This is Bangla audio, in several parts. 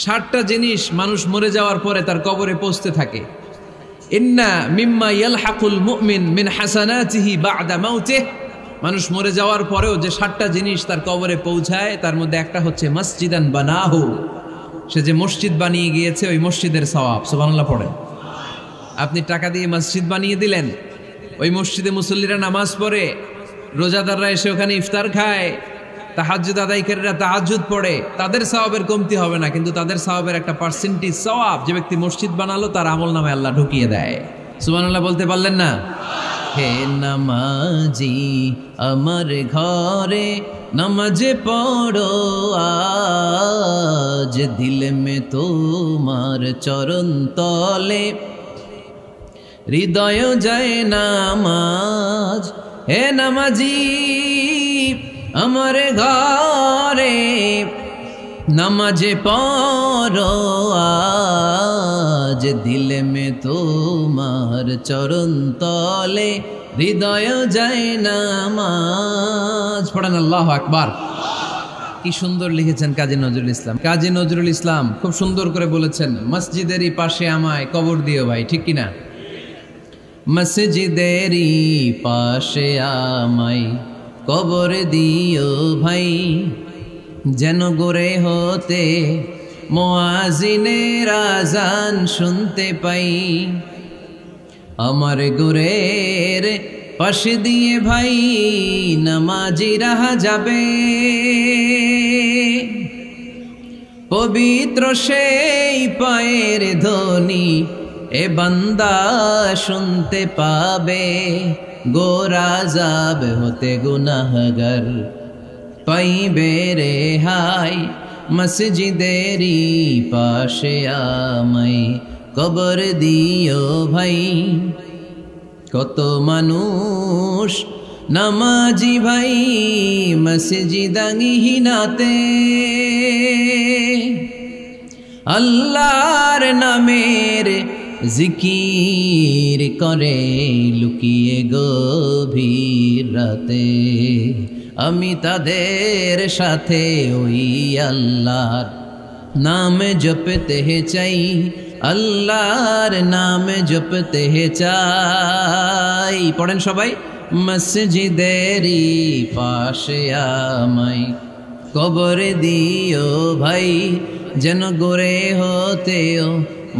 60টা জিনিস মানুষ মরে যাওয়ার পরে তার কবরে পৌঁছতে থাকে। ইন্না মিম্মা ইয়ালহাকুল মুমিন মিন হাসানাতিহি বা'দা মাউতিহি, মানুষ মরে যাওয়ার পরেও যে 60টা জিনিস তার কবরে পৌঁছায় তার মধ্যে একটা হচ্ছে মসজিদান বানাহু, সে যে মসজিদ বানিয়ে গিয়েছে ওই মসজিদের সওয়াব। সুবহানাল্লাহ পড়েন। আপনি টাকা দিয়ে মসজিদ বানিয়ে দিলেন, ওই মসজিদে মুসল্লিরা নামাজ পড়ে, রোজাদাররা এসে ওখানে ইফতার খায়, তাহাজ্জুদ আদায়কারীরা তাহাজ্জুদ পড়ে, তাদের সওয়াবের কমতি হবে না, কিন্তু তাদের সওয়াবের একটা পার্সেন্টেজ সওয়াব যে ব্যক্তি মসজিদ বানালো তার আমলনামায় আল্লাহ ঢুকিয়ে দেয়। সুবহানাল্লাহ বলতে পারলেন না? হে নামাজি আমার ঘরে নামাজ পড়ো আজ, দিল মে তোমার চরণ তলে হৃদয় যায় নামাজ। হে নামাজি আমার ঘরে নামাজ পড়ো আজ, দিল মে তোমার চরণ তলে হৃদয় যায় নামাজ। পড়েন আল্লাহু আকবার। কি সুন্দর লিখেছেন কাজী নজরুল ইসলাম। কাজী নজরুল ইসলাম খুব সুন্দর করে বলেছেন, মসজিদেরই পাশে আমায় কবর দিও ভাই, ঠিক কিনা? মসজিদেরই পাশে আমায় কবর দিও ভাই, যেন গোরে হতে মুয়াজ্জিনের আযান শুনতে পাই। আমার গোরের পাশে দিয়ে ভাই নামাজিরা যাবে, পবিত্র সেই পায়ের ধ্বনি এ বান্দা শুনতে পাবে। গোরা যাব হতে গুনাহগার পাইবে রেহাই, মসজিদেরই পাশে আমায় কবর দিও ভাই। কত মানুষ নামাজি ভাই মসজিদাঙ্গিহীনাতে, আল্লাহর নামের জিকির করে লুকিয়ে গভীর রাতে। আমি তাদের সাথে ওই আল্লাহর নাম জপতে চাই, আল্লাহর নাম জপতে চাই। পড়েন সবাই, মসজিদেরই পাশে আমায় কবর দিও ভাই, যেন গোরে হতেও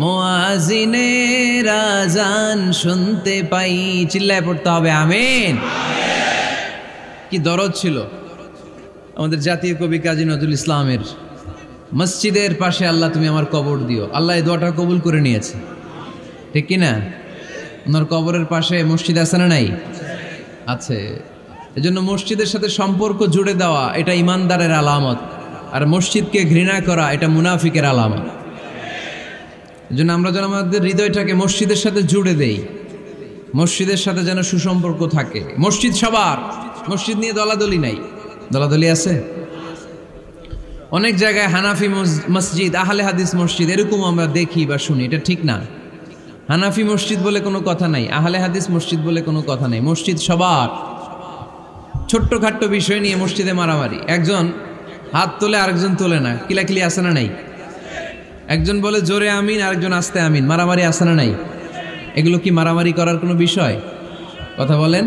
মুয়াজ্জিনের আযান শুনতে পাই। চিল্লায় পড়তে হবে আমিন। কি দরদ ছিল আমাদের জাতীয় কবি কাজী নজরুল ইসলামের, মসজিদের পাশে আল্লাহ তুমি আমার কবর দিও। আল্লাহ এই দোয়াটা কবুল করে নিয়েছে, ঠিক কিনা? ওনার কবরের পাশে মসজিদ আছে না নাই? আছে। এজন্য মসজিদের সাথে সম্পর্ক জুড়ে দেওয়া এটা ইমানদারের আলামত, আর মসজিদকে ঘৃণা করা এটা মুনাফিকের আলামত। এজন্য আমরা যেন আমাদের হৃদয়টাকে মসজিদের সাথে জুড়ে দেই, মসজিদের সাথে যেন সুসম্পর্ক থাকে। মসজিদ সবার, মসজিদ নিয়ে দলাদলি নাই। দলাদলি আছে অনেক জায়গায়, হানাফি মসজিদ, আহলে হাদিস মসজিদ, এরকম আমরা দেখি বা শুনি, এটা ঠিক না। হানাফি মসজিদ বলে কোনো কথা নাই, আহলে হাদিস মসজিদ বলে কোনো কথা নাই। মসজিদ সবার। ছোট্টখাট্ট বিষয় নিয়ে মসজিদে মারামারি, একজন হাত তোলে আরেকজন তোলে না, কিলাকিলি আছে না নাই? একজন বলে জোরে আমিন, আরেকজন আস্তে আমিন, মারামারি আছে না নাই? এগুলো কি মারামারি করার কোনো বিষয়? কথা বলেন।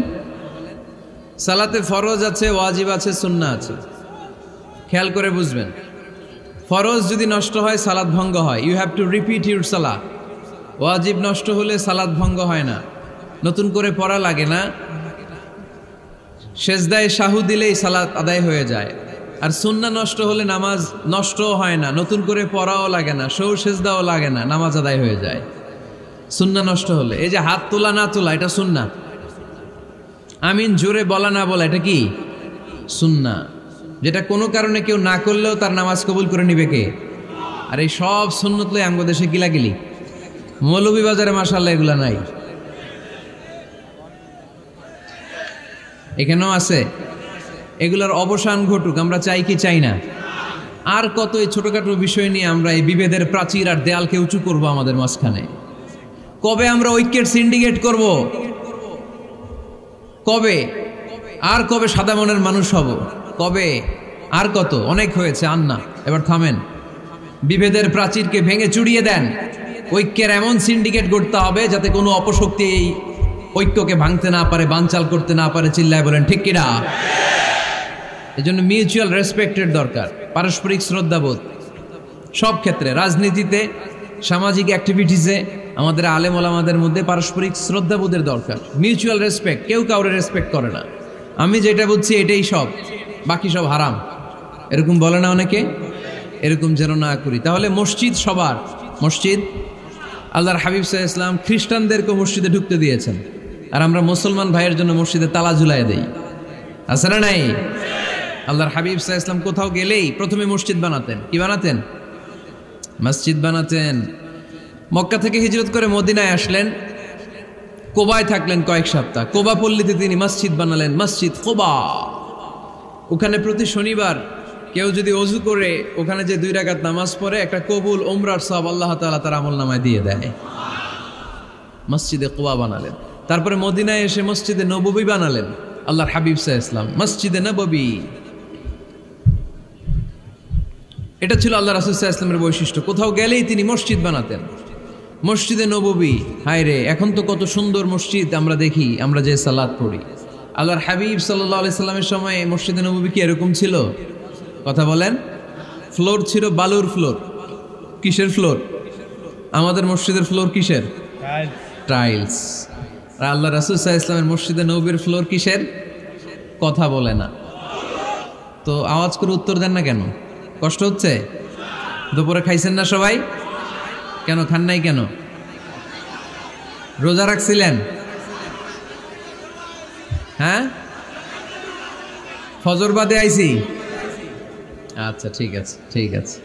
সালাতে ফরজ আছে, ওয়াজিব আছে, সুন্নাহ আছে। খেয়াল করে বুঝবেন, ফরজ যদি নষ্ট হয় সালাত ভঙ্গ হয়, you have to repeat your salah. ওয়াজিব নষ্ট হলে সালাত ভঙ্গ হয় না, নতুন করে পড়া লাগে না, সেজদায় সাহু দিলেই সালাত আদায় হয়ে যায়। আর সুন্নাহ নষ্ট হলে নামাজ নষ্টও হয় না, নতুন করে পড়াও লাগে না, সৌ সেজদাও লাগে না, নামাজ আদায় হয়ে যায় সুন্নাহ নষ্ট হলে। এই যে হাত তোলা না তোলা এটা সুন্নাহ, আমিন জোরে বলা না বলা এটা কি সুন্নাহ, যেটা কোনো কারণে কেউ না করলেও তার নামাজ কবুল করে নিবে কে? আর এই সব সুন্নত লই আমগো দেশে কিলাকিলি। মৌলভীবাজারে মাশাআল্লাহ এগুলা নাই, এখানেও আছে। এগুলার অবসান ঘটুক, আমরা চাই কি চাই না? আর কত এই ছোটখাটো বিষয় নিয়ে আমরা এই বিভেদের প্রাচীর আর দেয়ালকে উঁচু করব আমাদের মাঝখানে? কবে আমরা ঐক্যের সিন্ডিকেট করব? কবে? আর কবে সাদা মনের মানুষ হব? কবে? আর কত? অনেক হয়েছে, আর না, এবার থামেন। বিভেদের প্রাচীরকে ভেঙে চুড়িয়ে দেন। ঐক্যের এমন সিন্ডিকেট গড়তে হবে যাতে কোনো অপশক্তি এই ঐক্যকে ভাঙতে না পারে, বানচাল করতে না পারে। চিল্লায় বলেন ঠিক কিনা? এজন্য মিউচুয়াল রেসপেক্টের দরকার, পারস্পরিক শ্রদ্ধাবোধ সব ক্ষেত্রে, রাজনীতিতে, সামাজিক অ্যাক্টিভিটিসে আমাদের আলেম ওলামাদের মধ্যে পারস্পরিক শ্রদ্ধাবোধের দরকার। মিউচুয়াল রেসপেক্ট, কেউ কাউরে রেসপেক্ট করে না। আমি যেটা বুঝছি এটাই সব, বাকি সব হারাম, এরকম বলে না অনেকে? এরকম যেন না করি। তাহলে মসজিদ সবার, মসজিদ আল্লাহর হাবিব সাল্লাল্লাহু আলাইহি ওয়াসাল্লাম খ্রিস্টানদেরকে মসজিদে ঢুকতে দিয়েছেন, আর আমরা মুসলমান ভাইয়ের জন্য মসজিদে তালা ঝুলাই দেই, আছে না নাই? আল্লাহর হাবিব সাল্লাল্লাহু আলাইহি ওয়াসাল্লাম কোথাও গেলেই প্রথমে মসজিদ বানাতেন। কি বানাতেন? মসজিদ বানাতেন। মক্কা থেকে হিজরত করে মদিনায় আসলেন, কোবায় থাকলেন কয়েক সপ্তাহ। কোবা পল্লীতে তিনি মসজিদ বানালেন, মসজিদ কোবা। ওখানে প্রতি শনিবার কেউ যদি অজু করে ওখানে যে 2 রাকাত নামাজ পড়ে, একটা কবুল উমরার সওয়াব আল্লাহ তাআলা তার আমলনামায় দিয়ে দেয়। মসজিদে কোবা বানালেন। তারপরে মদিনায় এসে মসজিদে নববী বানালেন আল্লাহর হাবিব সাল্লাল্লাহু আলাইহি ওয়াসাল্লাম, মসজিদে নববী। এটা ছিল আল্লাহ রাসূল সাল্লাল্লাহু আলাইহি ওয়াসাল্লামের বৈশিষ্ট্য। কোথাও গেলেই তিনি মসজিদ বানাতেন, মসজিদে নববী। হায় রে, এখন তো কত সুন্দর মসজিদ আমরা দেখি, আমরা যে সালাত পড়ি। আল্লাহর হাবিব সাল্লাল্লাহু আলাইহি সাল্লামের সময় মসজিদে নববী কি এরকম ছিল? কথা বলেন। ফ্লোর ছিল বালুর ফ্লোর। কিসের ফ্লোর? আমাদের মসজিদের ফ্লোর কিসের? টাইলস। আর আল্লাহ রাসূল সাল্লাল্লাহু আলাইহি ওয়াসাল্লামের মসজিদে নববীর ফ্লোর কিসের? কথা বলে না তো আওয়াজ করে উত্তর দেন না কেন? কষ্ট হচ্ছে? দুপুরে খাইছেন না সবাই? কেন খান নাই কেন? রোজা রাখছিলেন? হ্যাঁ, ফজর বাদে আইছি। আচ্ছা ঠিক আছে, ঠিক আছে।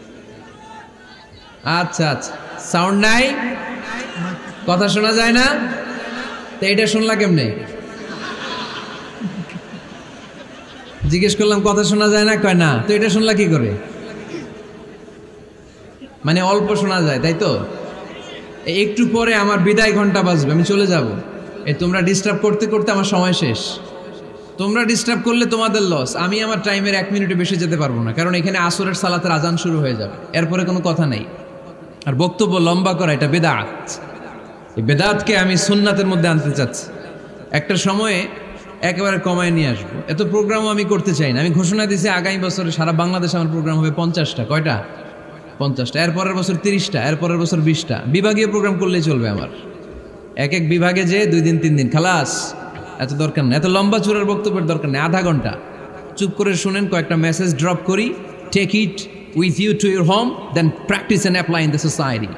আচ্ছা আচ্ছা, সাউন্ড নাই, কথা শোনা যায় না? তো এটা শুনলা কেমনে? জিজ্ঞেস করলাম কথা শোনা যায় না, কয় না। তো এটা শুনলা কি করে? মানে অল্প শোনা যায়, তাই তো? একটু পরে আমার বিদায় ঘন্টা বাজবে, আমি চলে যাব। এই তোমরা ডিস্টার্ব করতে করতে আমার সময় শেষ। তোমরা ডিস্টার্ব করলে তোমাদের লস। আমি আমার টাইমের 1 মিনিটে বেশি যেতে পারবো না, কারণ এখানে আসরের সালাতের আজান শুরু হয়ে যাবে, এরপরে কোনো কথা নেই। আর বক্তব্য লম্বা করা এটা বেদাত। এই বেদাতকে আমি সুন্নাতের মধ্যে আনতে চাচ্ছি। একটা সময়ে একেবারে কমায় নিয়ে আসবো। এত প্রোগ্রামও আমি করতে চাই না। আমি ঘোষণা দিয়েছি আগামী বছরে সারা বাংলাদেশে আমার প্রোগ্রাম হবে 50টা। কয়টা? 50টা। এরপরের বছর 30টা, এরপরের বছর 20টা। বিভাগীয় প্রোগ্রাম করলেই চলবে আমার। এক এক বিভাগে যে 2 দিন 3 দিন খালাস। এত দরকার নেই, এত লম্বা চূড়ার বক্তব্যের দরকার নেই। আধা ঘন্টা চুপ করে শুনেন, কয়েকটা মেসেজ ড্রপ করি, take it with you to your home, then practice and apply in the society.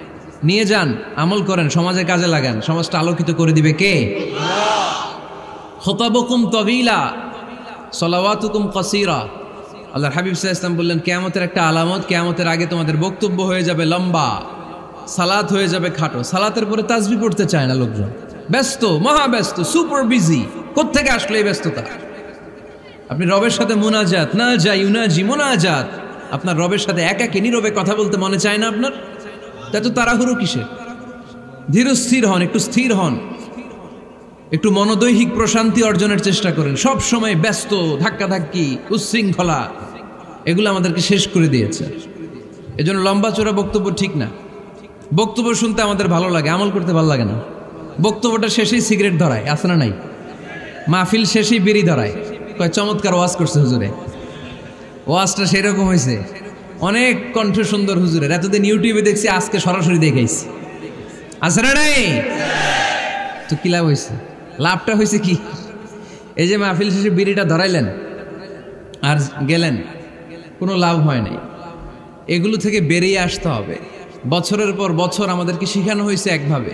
নিয়ে যান, আমল করেন, সমাজে কাজে লাগান। সমাজটা আলোকিত করে দিবে কে? খুতাবুকুম তাবিলা সালাওয়াতুকুম কাসীরা। আল্লাহর হাবিব সাল্লাল্লাহু আলাইহি ওয়াসাল্লাম বললেন, কিয়ামতের একটা আলামত, কিয়ামতের আগে তোমাদের বক্তব্য হয়ে যাবে লম্বা, সালাত হয়ে যাবে খাটো। সালাতের পরে তাসবিহ পড়তে চায় না লোকজন, ব্যস্ত, মহাব্যস্ত, সুপার বিজি। কোত্থেকে আসলো এই ব্যস্ততা? আপনি রবের সাথে মুনাজাত, না যাই ইউনাজি মুনাজাত, আপনার রবের সাথে একাকী নীরবে কথা বলতে মনে চায় না আপনার? এত তাড়াহুড়ো কিসের? ধীর স্থির হন, একটু স্থির হন, একটু মনোদৈহিক প্রশান্তি অর্জনের চেষ্টা করেন। সব সময় ব্যস্ত, ধাক্কাধাক্কি, উচ্ছৃঙ্খলা, এগুলো আমাদেরকে শেষ করে দিয়েছে। এজন্য লম্বা চোরা বক্তব্য ঠিক না। বক্তব্য শুনতে আমাদের ভালো লাগে, আমল করতে ভালো লাগে না। বক্তব্যটা শেষেই সিগারেট ধরায়, আছে না নাই? মাহফিল শেষেই বিড়ি ধরায়, কয় চমৎকার ওয়াজ করছে হুজুরে। ওয়াজটা সেরকম হয়েছে, অনেক কণ্ঠ সুন্দর হুজুরের। এতদিন ইউটিউবে দেখছি, আজকে সরাসরি দেখাইছি, আছে না নাই? তো কি লাভ হয়েছে? লাভটা হয়েছে কি? এই যে মাহফিল শেষে বিড়িটা ধরাইলেন আর গেলেন, কোনো লাভ হয় নাই। এগুলো থেকে বেরিয়ে আসতে হবে। বছরের পর বছর আমাদেরকে শেখানো হয়েছে একভাবে,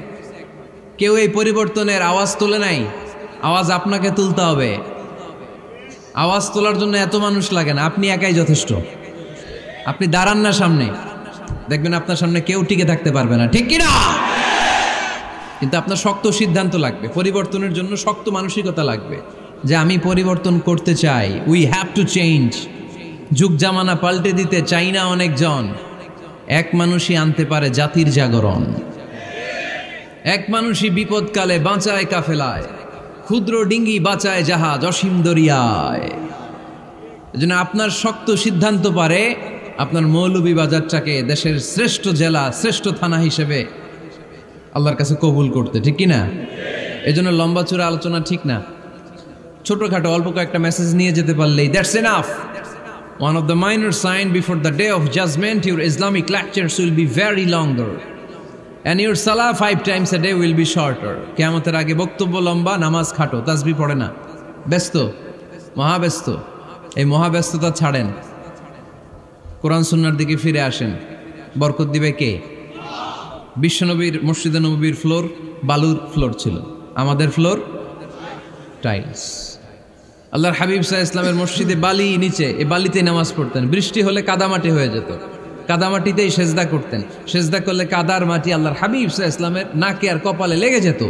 কেউ এই পরিবর্তনের আওয়াজ তোলে নাই। আওয়াজ আপনাকে তুলতে হবে। আওয়াজ তোলার জন্য এত মানুষ লাগে না, আপনি একাই যথেষ্ট। আপনি দাঁড়ান না সামনে, দেখবেন আপনার সামনে কেউ টিকে থাকতে পারবে না, ঠিক কিনা? কিন্তু আপনার শক্ত সিদ্ধান্ত লাগবে, পরিবর্তনের জন্য শক্ত মানসিকতা লাগবে, যে আমি পরিবর্তন করতে চাই। We have to change. যুগ জামানা পাল্টে দিতে চাই না অনেকজন। এক মানুষই আনতে পারে জাতির জাগরণ। এক মানুষই বিপদকালে বাঁচায় কাফেলায়, ক্ষুদ্র ডিঙ্গি বাঁচায় জাহাজ অসীম দরিয়ায়। এজন্য আপনার শক্ত সিদ্ধান্ত পারে আপনার মৌলভীবাজারটাকে দেশের শ্রেষ্ঠ জেলা, শ্রেষ্ঠ থানা হিসেবে আল্লাহর কাছে কবুল করতে, ঠিক কি না? এই জন্য লম্বা চূড়া আলোচনা ঠিক না। ছোটখাটো অল্প কয়েকটা মেসেজ নিয়ে যেতে পারলেই that's enough. One of the minor sign before the day of judgment, your Islamic lectures will be very longer and your salah 5 times a day will be shorter. কিয়ামতের আগে বক্তব্য লম্বা, নামাজ খাটো, তাসবিহ পড়ে না, ব্যস্ত, মহাব্যস্ত। এই মহাব্যস্ততা ছাড়েন, কোরআন সুন্নাহর দিকে ফিরে আসেন। বরকত দিবে কে? বিশ্বনবীর মসজিদে নববীর ফ্লোর বালুর ফ্লোর ছিল, আমাদের ফ্লোর টাইলস। আল্লাহর হাবিব সাল্লাল্লাহু আলাইহি ওয়াসাল্লামের মসজিদে বালি নিচে, এই বালিতেই নামাজ পড়তেন। বৃষ্টি হলে কাদামাটি হয়ে যেত, কাদামাটিতেই সেজদা করতেন। সেজদা করলে কাদার মাটি আল্লাহর হাবিব সাল্লাল্লাহু আলাইহি ওয়াসাল্লামের নাকে আর কপালে লেগে যেত।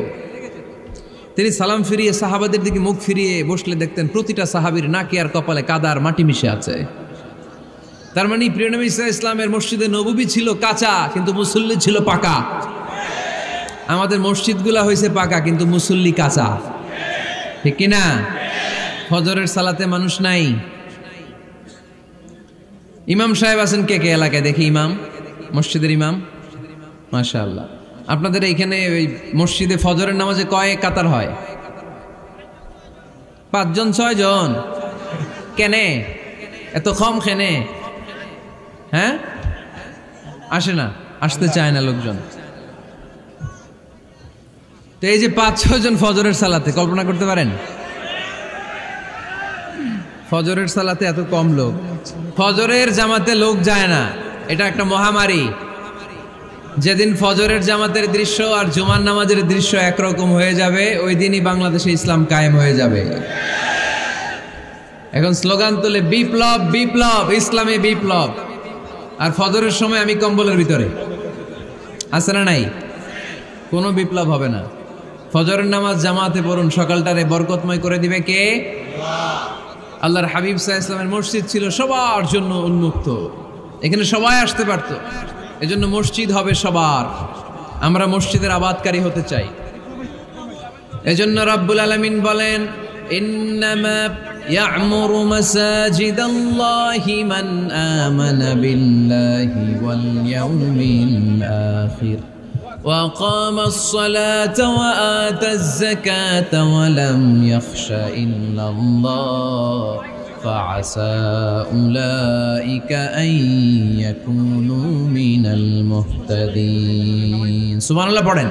তিনি সালাম ফিরিয়ে সাহাবাদের দিকে মুখ ফিরিয়ে বসলে দেখতেন প্রতিটা সাহাবীর নাকে আর কপালে কাদার মাটি মিশে আছে। তার মানে প্রিয় নবী সাল্লাল্লাহু আলাইহি ওয়াসাল্লামের মসজিদে নববী ছিল কাঁচা, কিন্তু মুসল্লি ছিল পাকা। আমাদের মসজিদগুলা হয়েছে পাকা, কিন্তু মুসল্লি কাঁচা, ঠিক কি না? ফজরের সালাতে মানুষ নাই। ইমাম সাহেব আছেন কে কে এলাকায়? দেখি ইমাম, মসজিদের ইমাম, মাশাআল্লাহ। আপনাদের এইখানে ওই মসজিদে ফজরের নামাজে কয় কাতার হয়? 5 জন 6 জন? কেনে এত কম? কেনে? হ্যাঁ, আসে না, আসতে চায় না লোকজন। তো এই যে 5-6 জন ফজরের সালাতে, কল্পনা করতে পারেন ফজরের সালাতে এত কম লোক? ফজরের জামাতে লোক যায় না, এটা একটা মহামারী। যেদিন ফজরের জামাতের দৃশ্য আর জুমার নামাজের দৃশ্য একরকম হয়ে যাবে, ওই দিনই বাংলাদেশে ইসলাম কায়েম হয়ে যাবে। এখন স্লোগান তোলে বিপ্লব, বিপ্লব, ইসলামী বিপ্লব। আর ফজরের সময় আমি কম্বলের ভিতরে, আছে না নাই? কোনো বিপ্লব হবে না। ফজরের নামাজ জামাতে পড়ুন, সকালটারে বরকতময় করে দিবে কে? আল্লাহর হাবিব সাল্লাল্লাহু আলাইহি ওয়াসাল্লামের মসজিদ ছিল সবার জন্য উন্মুক্ত, এখানে সবাই আসতে পারত। এজন্য মসজিদ হবে সবার। আমরা মসজিদের আবাদকারী হতে চাই। এজন্য রাব্বুল আলামিন বলেন, ইন্নামা ইয়া'মুরু মাসাজিদাল্লাহি মান আমানা বিল্লাহি ওয়াল ইয়াউমিল আখির وأقام الصلاة وآتى الزكاة ولم يخش إلا الله فعسى أولئك أن يكونوا من المهتدين سبحان الله পড়েন।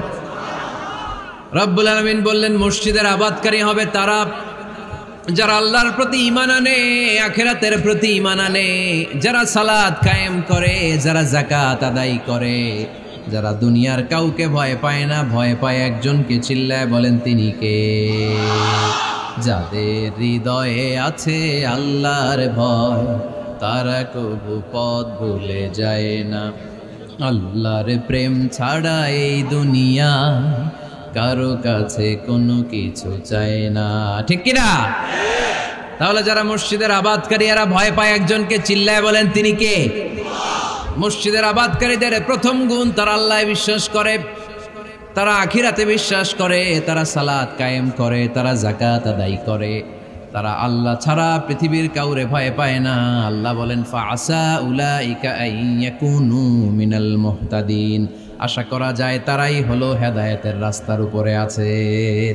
রব্বুল আলামিন বললেন মসজিদের আবাদকারী হবে তারা যারা আল্লাহর প্রতি ঈমান আনে, আখিরাতের প্রতি ঈমান আনে, যারা সালাত কায়েম করে, যারা যাকাত আদায় করে, যারা দুনিয়ার কাউকে ভয় পায় না, ভয় পায় একজনকে। চিল্লায় বলেন তিনি কে? যাদের হৃদয়ে আছে আল্লাহর ভয়, তারা কবু পথ ভুলে যায় না। আল্লাহর প্রেম ছাড়া এই দুনিয়া কারো কাছে কোনো কিছু চায় না, ঠিক কিনা? তাহলে যারা মসজিদের আবাদকারী এরা ভয় পায় একজনকে, চিল্লায় বলেন তিনি কে? মসজিদের আবাদকারীদের প্রথম গুণ, তারা আল্লাহয় বিশ্বাস করে, তারা আখিরাতে বিশ্বাস করে, তারা সালাত কায়েম করে, তারা যাকাত আদায় করে, তারা আল্লাহ ছাড়া পৃথিবীর কাউরে ভয় পায় না। আল্লাহ বলেন ফাআসা উলাইকা আইয়াকুনু মিনাল মুহতাদিন, আশা করা যায় তারাই হলো হেদায়েতের রাস্তার উপরে আছে,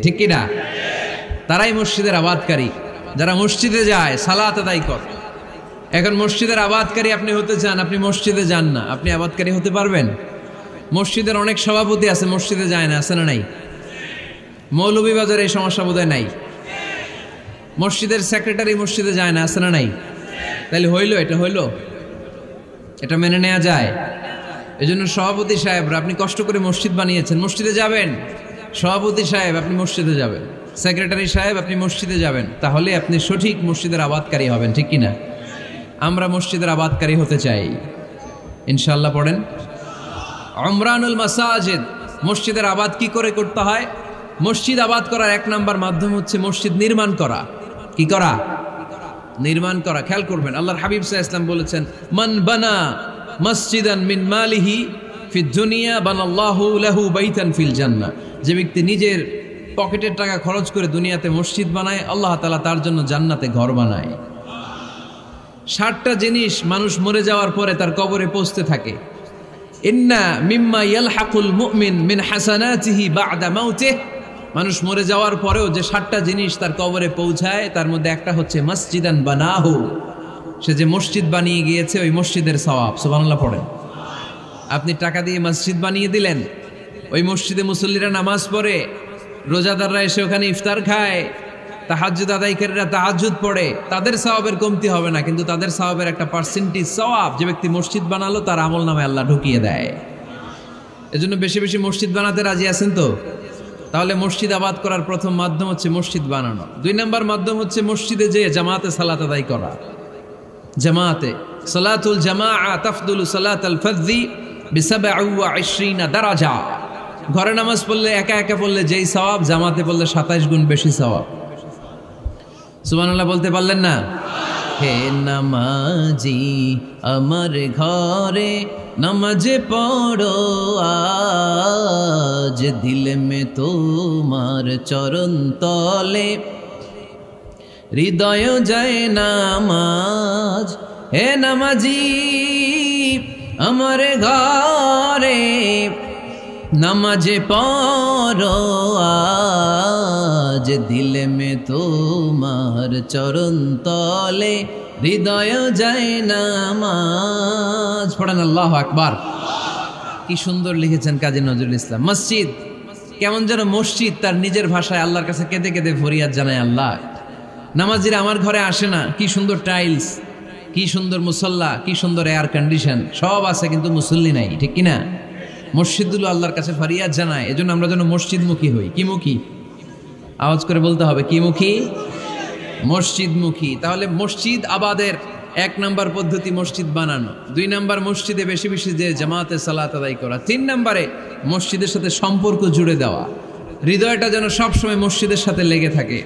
ঠিক কি না? তারাই মসজিদের আবাদকারী, যারা মসজিদে যায়, সালাত আদায় করে। এখন মসজিদের আবাদকারী আপনি হতে চান, আপনি মসজিদে যান না, আপনি আবাদকারী হতে পারবেন? মসজিদের অনেক সভাপতি আছে, মসজিদে যায় না, আছে না নাই? মৌলভীবাজারে এই সমস্যা বোধহয় নাই। মসজিদের সেক্রেটারি মসজিদে যায় না, আছে না নাই? তাহলে হইল, এটা হইল, এটা মেনে নেওয়া যায়? এজন্য সভাপতি সাহেবরা, আপনি কষ্ট করে মসজিদ বানিয়েছেন, মসজিদে যাবেন। সভাপতি সাহেব আপনি মসজিদে যাবেন, সেক্রেটারি সাহেব আপনি মসজিদে যাবেন, তাহলে আপনি সঠিক মসজিদের আবাদকারী হবেন, ঠিক কিনা? আমরা মসজিদের আবাদকারী হতে চাই ইনশাআল্লাহ। পড়েন উমরানুল মাসাজিদ। মসজিদের আবাদ কি করে করতে হয়? মসজিদ আবাদ করার 1 নাম্বার মাধ্যম হচ্ছে মসজিদ নির্মাণ করা। কি করা? নির্মাণ করা। খেয়াল করবেন, আল্লাহর হাবিব সাল্লাল্লাহু আলাইহি ওয়াসাল্লাম বলেছেন, মান বানা মসজিদান মিন মালিহি ফিদ দুনিয়া বানাল্লাহু লাহু বাইতান ফিল জান্নাহ। যে ব্যক্তি নিজের পকেটের টাকা খরচ করে দুনিয়াতে মসজিদ বানায়, আল্লাহ তাআলা তার জন্য জান্নাতে ঘর বানায়। 60টা জিনিস মানুষ মরে যাওয়ার পরে তার কবরে পৌঁছতে থাকে। ইন্না মিম্মা ইয়ালহাকুল মুমিন মিন হাসানাতিহি বা'দা মাউতিহি, মানুষ মরে যাওয়ার পরেও যে 60টা জিনিস তার কবরে পৌঁছায় তার মধ্যে একটা হচ্ছে মসজিদান বানাহু, সে যে মসজিদ বানিয়ে গিয়েছে ওই মসজিদের সওয়াব। সুবহানাল্লাহ পড়েন। আপনি টাকা দিয়ে মসজিদ বানিয়ে দিলেন, ওই মসজিদে মুসল্লিরা নামাজ পড়ে, রোজাদাররা এসে ওখানে ইফতার খায়, তাহাজ্জুদ আদায়কারীরা তাহাজ্জুদ পড়ে, তাদের সওয়াবের কমতি হবে না, কিন্তু তাদের সওয়াবের একটা পার্সেন্টেজ সওয়াব যে ব্যক্তি মসজিদ বানালো তার আমল নামে আল্লাহ ঢুকিয়ে দেয়। এজন্য বেশি বেশি মসজিদ বানাতে রাজি আছেন তো? তাহলে মসজিদ আবাদ করার প্রথম মাধ্যম হচ্ছে মসজিদ বানানো। 2 নম্বর মাধ্যম হচ্ছে মসজিদে যে জামাতে সালাত আদায় করা। জামাতে সালাতুল জামাআ তাফদুলু সালাতাল ফাযযি বি27 দারাজা। ঘরে নামাজ পড়লে একা একা পড়লে যেই সওয়াব, জামাতে পড়লে 27 গুণ বেশি সওয়াব। সুবহানাল্লাহ বলতে পারলেন না? হে নামাজি আমার ঘরে নামাজে পড়ো আজ, দিলে মে তোমার চরণ তলে হৃদয় যায় নামাজ। হে নামাজি আমার ঘরে নামাজে পড়ো আজ, দিলে মে তোমার চরণ তলে হৃদয় যায় নামাজ। পড়েন আল্লাহু আকবার। কি সুন্দর লিখেছেন কাজী নজরুল ইসলাম। মসজিদ কেমন যেন মসজিদ তার নিজের ভাষায় আল্লাহর কাছে কেঁদে কেঁদে ফরিয়াদ জানায়, আল্লাহ নামাজিরা আমার ঘরে আসে না, কি সুন্দর টাইলস, কি সুন্দর মুসল্লা, কি সুন্দর এয়ার কন্ডিশন, সব আছে কিন্তু মুসল্লি নাই, ঠিক কিনা? মসজিদগুলো আল্লাহর কাছে ফরিয়াদ জানায়। এজন্য আমরা যেন মসজিদমুখী হই। কি মুখী? আওয়াজ করে বলতে হবে, কি মুখী? মসজিদমুখী। তাহলে মসজিদ আবাদের 1 নম্বর পদ্ধতি মসজিদ বানানো। 2 নম্বর মসজিদে বেশি বেশি যে জামাতে সালাত আদায় করা। 3 নম্বরে মসজিদের সাথে সম্পর্ক জুড়ে দেওয়া, হৃদয়টা যেন সবসময় মসজিদের সাথে লেগে থাকে।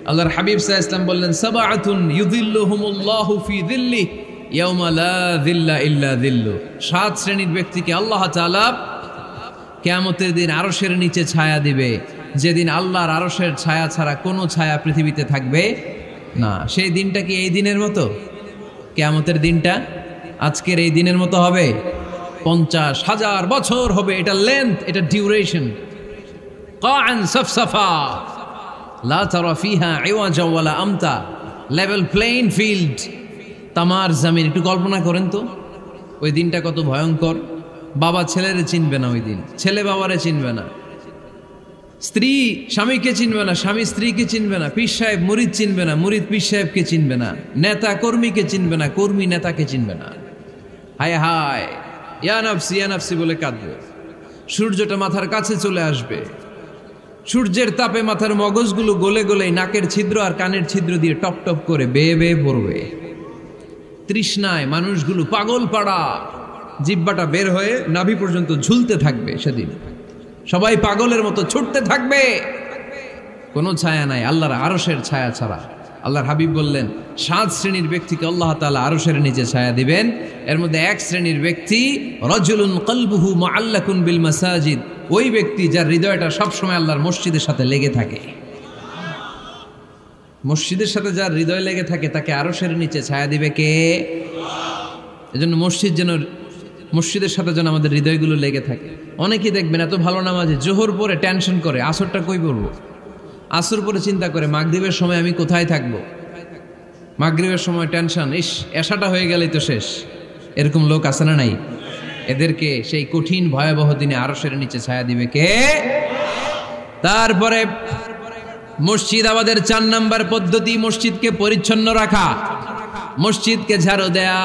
আল্লাহর হাবিব সাল্লাল্লাহু আলাইহি ওয়াসাল্লাম বললেন, সাবআতুন ইউযিল্লুহুমুল্লাহু ফি যিল্লিহি ইয়াওমা লা যিল্লা ইল্লা যিল্লু। 7 শ্রেণীর ব্যক্তিকে আল্লাহ তাআলা কিয়ামতের দিন আরশের নিচে ছায়া দিবে, যেদিন আল্লাহর আরশের ছায়া ছাড়া কোনো ছায়া পৃথিবীতে থাকবে না। সেই দিনটা কি এই দিনের মতো? কিয়ামতের দিনটা আজকের এই দিনের মতো হবে? 50,000 বছর হবে। এটা লেন্থ, এটা ডিউরেশন। কাআন সাফসাফা লা তারা ফিহা ইওয়াজা ওয়ালা আমতা, লেভেল প্লেইং ফিল্ড, তামার জমিন। একটু কল্পনা করেন তো ওই দিনটা কত ভয়ঙ্কর। বাবা ছেলেরে চিনবে না ওই দিন, ছেলে বাবারে চিনবে না, স্ত্রী স্বামীকে চিনবে না, স্বামী স্ত্রীকে চিনবে না, পীর সাহেব মুরিদ চিনবে না, মুরিদ পীর সাহেবকে চিনবে না, নেতা কর্মীকে চিনবে না, কর্মী নেতাকে চিনবে না। হায় হায়, ইয়া নাফসি বলে কাঁদবে। সূর্যটা মাথার কাছে চলে আসবে, সূর্যের তাপে মাথার মগজগুলো গলে গলে নাকের ছিদ্র আর কানের ছিদ্র দিয়ে টপ টপ করে বেয়ে বেয়ে পড়বে। তৃষ্ণায় মানুষগুলো পাগল পাড়া, জিহ্বাটা বের হয়ে নাভি পর্যন্ত ঝুলতে থাকবে। সেদিন সবাই পাগলের মতো ছুটতে থাকবে, কোনো ছায়া নাই আল্লাহর আরশের ছায়া ছাড়া। আল্লাহর হাবিব বললেন 7 শ্রেণীর ব্যক্তিকে আল্লাহ তাআলা আরশের নিচে ছায়া দিবেন। এর মধ্যে 1 শ্রেণীর ব্যক্তি রাজুলুন কলবুহু মুআল্লাকুন বিল মাসাজিদ, ওই ব্যক্তি যার হৃদয়টা সবসময় আল্লাহর মসজিদের সাথে লেগে থাকে। মসজিদের সাথে যার হৃদয় লেগে থাকে তাকে আরশের নিচে ছায়া দিবে কে? এজন্য মসজিদের সাথে যেন আমাদের হৃদয়গুলো লেগে থাকে। অনেকেই দেখবেন এত ভালো নামাজে, জোহর পরে টেনশন করে আসরটা কই পড়বো, আসর পরে চিন্তা করে মাগরিবের সময় আমি কোথায় থাকবো, মাগরিবের সময় টেনশন, ইস এশাটা হয়ে গেলেই তো শেষ। এরকম লোক আছে না নাই? এদেরকে সেই কঠিন ভয়াবহ দিনে আরশের নিচে ছায়া দিবে কে? তারপরে মসজিদ আমাদের 4 নম্বর পদ্ধতি মসজিদকে পরিচ্ছন্ন রাখা, মসজিদকে ঝাড়ু দেয়া।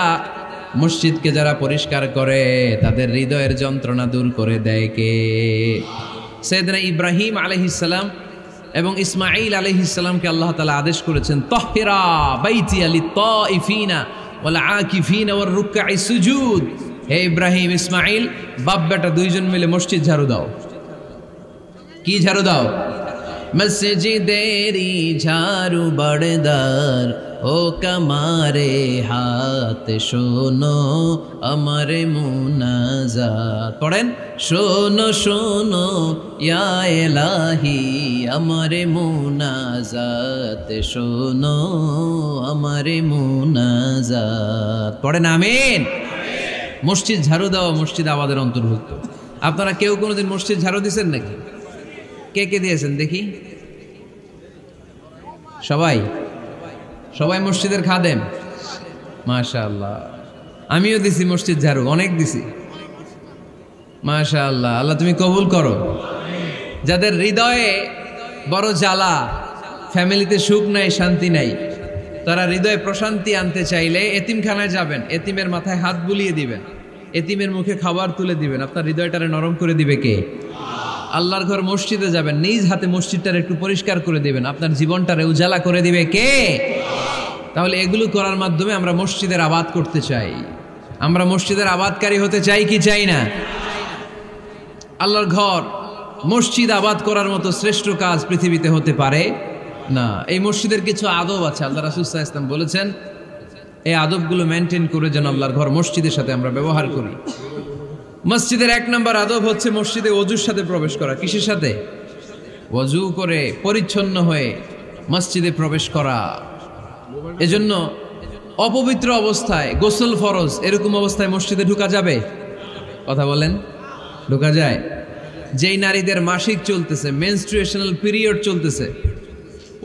মসজিদকে যারা পরিষ্কার করে তাদের হৃদয়ের যন্ত্রণা দূর করে দেয় কে? সাইয়েদনা ইব্রাহিম আলাইহিস সালাম এবং ইসমাঈল আলাইহিস সালামকে আল্লাহ তাআলা আদেশ করেছেন, তাহহিরা বাইতিয়া লিত-তাইফিনা ওয়াল আকিফিনা ওয়ার রুকআই সুজুদ। হে ইব্রাহিম, ইসমাঈল, বাপ বেটা দুইজন মিলে মসজিদ ঝাড়ু দাও। কি ঝাড়ু দাও? মসজিদেরি ঝাড়ু বড়দার ও কামারে হাত শোনো আমারে মুনাজাত পড়েন শোনো শোনো ইয়া ইলাহি আমারে মুনাজাত শোনো আমারে মুনাজাত পড়েন আমিন। মসজিদ ঝাড়ু দেওয়া মসজিদ আবাদের অন্তর্ভুক্ত। আপনারা কেউ কোনোদিন মসজিদ ঝাড়ু দিয়েছেন নাকি? কে কে দিয়েছেন দেখি? সবাই সবাই মসজিদের খাদেম? মাশাআল্লাহ। আমিও দিছি মসজিদ ঝাড়ু, অনেক দিছি। মাশাআল্লাহ, আল্লাহ তুমি কবুল করো। যাদের হৃদয়ে বড় জ্বালা, ফ্যামিলিতে সুখ নাই, শান্তি নাই, তারা হৃদয়ে প্রশান্তি আনতে চাইলে এতিমখানায় যাবেন, এতিমের মাথায় হাত বুলিয়ে দিবেন, এতিমের মুখে খাবার তুলে দিবেন। আপনার হৃদয়টারে নরম করে দিবে কে? আল্লাহর ঘর মসজিদে যাবেন, নিজ হাতে মসজিদটারে একটু পরিষ্কার করে দিবেন, আপনার জীবনটারে উজালা করে দিবে কে? তাহলে এগুলো করার মাধ্যমে আমরা মসজিদের আবাদ করতে চাই। আমরা মসজিদের আবাদকারী হতে চাই কি চাই না? আল্লাহর ঘর মসজিদ আবাদ করার মতো শ্রেষ্ঠ কাজ পৃথিবীতে হতে পারে না। এই মসজিদের কিছু আদব আছে, আল্লাহ রাসূল সাল্লাল্লাহু আলাইহি ওয়াসাল্লাম বলেছেন এই আদবগুলো মেনটেন করে যেন আল্লাহর ঘর মসজিদের সাথে আমরা ব্যবহার করি। মসজিদের 1 নম্বর আদব হচ্ছে মসজিদে ওযুর সাথে প্রবেশ করা। কিসের সাথে? ওযু করে পরিচ্ছন্ন হয়ে মসজিদে প্রবেশ করা। এজন্য অপবিত্র অবস্থায় গোসল ফরজ, এরকম অবস্থায় মসজিদে ঢোকা যাবে? কথা বলেন, ঢোকা যায়? যেই নারীদের মাসিক চলতেছে, মেনস্ট্রুয়েশনাল পিরিয়ড চলতেছে,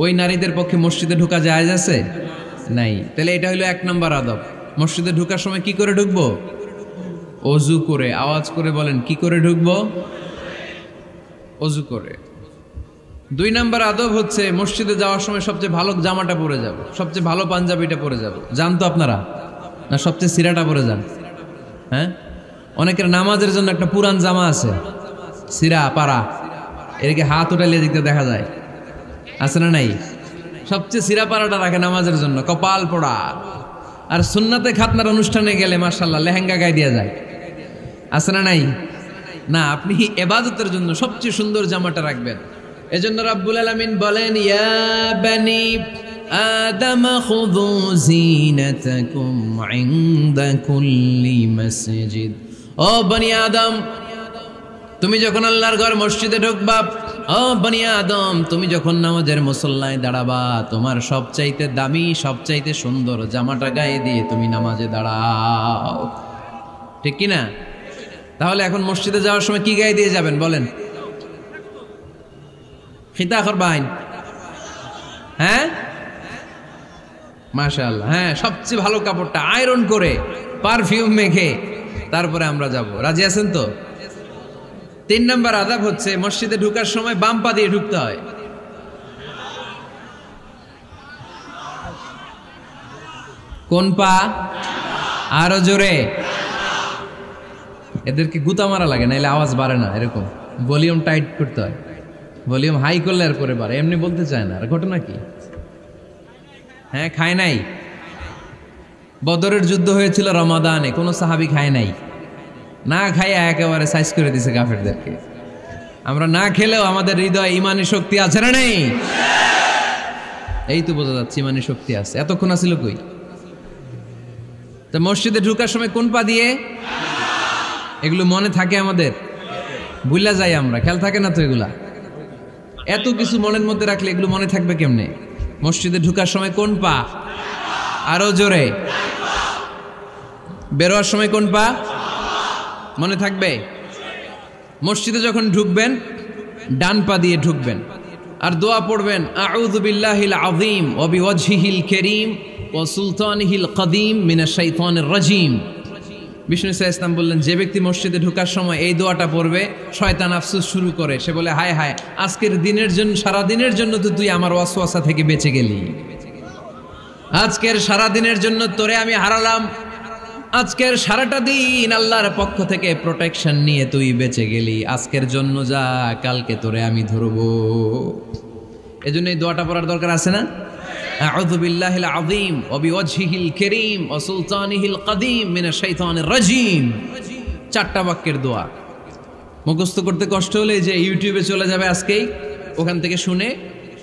ওই নারীদের পক্ষে মসজিদে ঢোকা জায়েজ আছে? নাই। তাহলে এটা হলো 1 নম্বর আদব। মসজিদে ঢোকার সময় কি করে ঢুকবো? ওযু করে। আওয়াজ করে বলেন, কি করে ঢুকবো? ওযু করে। 2 নম্বর আদব হচ্ছে মসজিদে যাওয়ার সময় সবচেয়ে ভালো জামাটা পরে যাব, সবচেয়ে ভালো পাঞ্জাবিটা পরে যাব। জান তো আপনারা? না সবচেয়ে সিরাটা পরে যান? হ্যাঁ, অনেকের নামাজের জন্য একটা পুরান জামা আছে, সিরা পাড়া, এদিকে হাত উঠাইলে দিকতে দেখা যায়, আছে না নাই? সবচেয়ে সিরা পাড়াটা রাখে নামাজের জন্য, কপাল পোড়া। আর সুন্নাতে খাতনার অনুষ্ঠানে গেলে মাশাআল্লাহ লেহেঙ্গা গায়ে দিয়ে যায়, আছে না নাই? না, আপনি ইবাদতের জন্য সবচেয়ে সুন্দর জামাটা রাখবেন। এজন্য রাব্বুল আলামিন বলেন, ইয়া বানি আদম খুযু জিনাতাকুম ইনদা কুল্লি মসজিদ। ও বনি আদম, তুমি যখন আল্লাহর ঘর মসজিদে ঢুকবা, ও বনি আদম, তুমি যখন নামাজের মুসল্লায় দাঁড়াবা, তোমার সবচাইতে দামি, সবচাইতে সুন্দর জামাটা গায়ে দিয়ে তুমি নামাজে দাঁড়াও। ঠিক কি না? তাহলে এখন মসজিদে যাওয়ার সময় কি গায়ে দিয়ে যাবেন বলেন? খিতা করবাইন? হ্যাঁ, মাশাআল্লাহ। হ্যাঁ, সবচেয়ে ভালো কাপড়টা আয়রন করে পারফিউম মেখে তারপরে আমরা যাব। রাজি আছেন তো? 3 নম্বর আদব হচ্ছে মসজিদে ঢোকার সময় বাম পা দিয়ে ঢুকতে হয়। কোন পা? আরো জোরে। এদেরকে গুতা মারা লাগে, নাইলে আওয়াজ বাড়ে না। এরকম ভলিউম টাইট করতে হয়, ভলিউম হাই করলে আর পরে বাড়ে, এমনি বলতে চায় না। আর ঘটনা কি? হ্যাঁ, খায় নাই। বদরের যুদ্ধ হয়েছিল রমাদানে, কোনো সাহাবী খায় নাই, না খাইয়া একেবারে সাইজ করে দিছে কাফেরদেরকে। আমরা না খেলেও আমাদের হৃদয়ে ইমানি শক্তি আছে না নেই? এই তো বোঝা যাচ্ছে ইমানি শক্তি আছে। এতক্ষণ আছিল কই? তো মসজিদে ঢোকার সময় কোন পা দিয়ে? এগুলো মনে থাকে আমাদের? ভুলা যাই আমরা, খেয়াল থাকে না তো এগুলা। এত কিছু মনের মধ্যে রাখলে এগুলো মনে থাকবে কেমনে? মসজিদে ঢোকার সময় কোন পা? আরো জোরে। বেরোয়ার সময় কোন পা? মনে থাকবে? মসজিদে যখন ঢুকবেন ডান পা দিয়ে ঢুকবেন, আর দোয়া পড়বেন, আউযু বিল্লাহিল আযীম ওয়া বিওয়াজহিল কারীম ওয়া সুলতানিহিল কদীম মিনাশ শাইতানির রাজীম। বিষ্ণু ইসলাম বললেন, যে ব্যক্তি মসজিদে ঢোকার সময় এই দোয়াটা পড়বে, শয়তান আফসোস শুরু করে। সে বলে, হায় হায়, আজকের দিনের জন্য, সারা দিনের জন্য তো তুই আমার ওয়াসওয়াসা থেকে বেঁচে গেলি। আজকের সারা দিনের জন্য তোরে আমি হারালাম, আজকের সারাটা দিন আল্লাহর পক্ষ থেকে প্রোটেকশন নিয়ে তুই বেঁচে গেলি। আজকের জন্য যা, কালকে তোরে আমি ধরবো। এজন্য এই দোয়াটা পড়ার দরকার আছে না? আউযু বিল্লাহিল আযীম ওয়া বিওয়াজহিল কারীম ওয়া সুলতানিহিল কদীম মিনাশ শাইতানির রাজীম। 4টা বাক্যের দোয়া। মুখস্থ করতে কষ্ট হলে যে ইউটিউবে চলে যাবে আজকেই, ওখান থেকে শুনে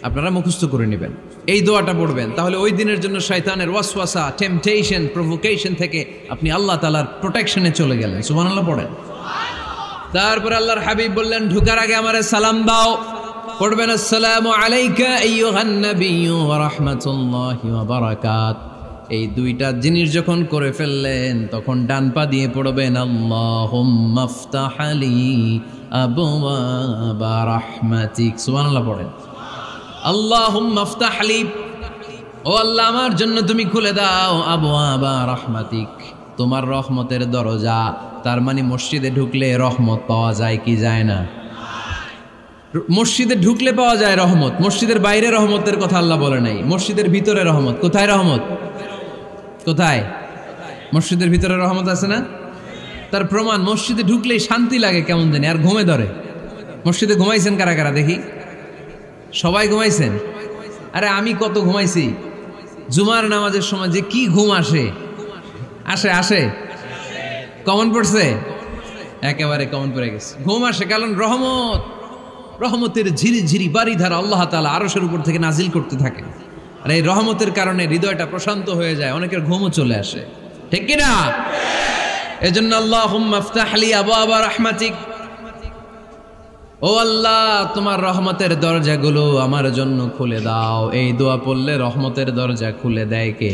আপনারা মুখস্থ করে নেবেন। এই দোয়াটা পড়বেন, তাহলে ওই দিনের জন্য শয়তানের ওয়াসওয়াসা, টেম্পটেশন, প্রভোকেশন থেকে আপনি আল্লাহ তাআলার প্রোটেকশনে চলে গেলেন। সুবহানাল্লাহ পড়েন। তারপর আল্লাহর হাবিব বললেন, ঢুকার আগে আমারে সালাম দাও। পড়বেন, আসসালামু আলাইকা আইয়ুহান নাবিয়্যু ওয়া রাহমাতুল্লাহি ওয়া বারাকাত। এই দুইটা জিনিস যখন করে ফেললেন, তখন ডান পা দিয়ে পড়বেন, আল্লাহুম্মা আফতাহ লি আবওয়াবা রাহমাতিক। সুবহানাল্লাহ পড়েন। আল্লাহুম্মা আফতাহ লি, ও আল্লাহ আমার জন্য তুমি খুলে দাও আবওয়াবা রাহমাতিক, তোমার রহমতের দরজা। তার মানে মসজিদে ঢুকলে রহমত পাওয়া যায় কি যায় না? মসজিদে ঢুকলে পাওয়া যায় রহমত, মসজিদের বাইরে রহমতের কথা আল্লাহ বলে নাই। মসজিদের ভিতরে রহমত। কোথায় রহমত? কোথায়? মসজিদের ভিতরে রহমত আছে না? তার প্রমাণ, মসজিদে ঢুকলেই শান্তি লাগে কেমন জানি, আর ঘুমে ধরে। মসজিদে ঘুমাইছেন কারা কারা দেখি? সবাই ঘুমাইছেন? আরে আমি কত ঘুমাইছি। জুমার নামাজের সময় যে কি ঘুম আসে, আসে আসে কমন পড়ছে, একেবারে কমন পড়ে গেছে। ঘুম আসে কারণ রহমত, রহমতের ঝিরি ঝিরি বাড়ি ধারা আল্লাহ তাআলা আরশের উপর থেকে নাজিল করতে থাকে। আর এই রহমতের কারণে হৃদয়টা প্রশান্ত হয়ে যায়, অনেকের ঘুমও চলে আসে, ঠিক কি না? এজন্য আল্লাহুম্মা আফতাহ লি আবওয়াবা রাহমাতিক, ও আল্লাহ তোমার রহমতের দরজাগুলো আমার জন্য খুলে দাও। এই দোয়া পড়লে রহমতের দরজা খুলে দেয় কে?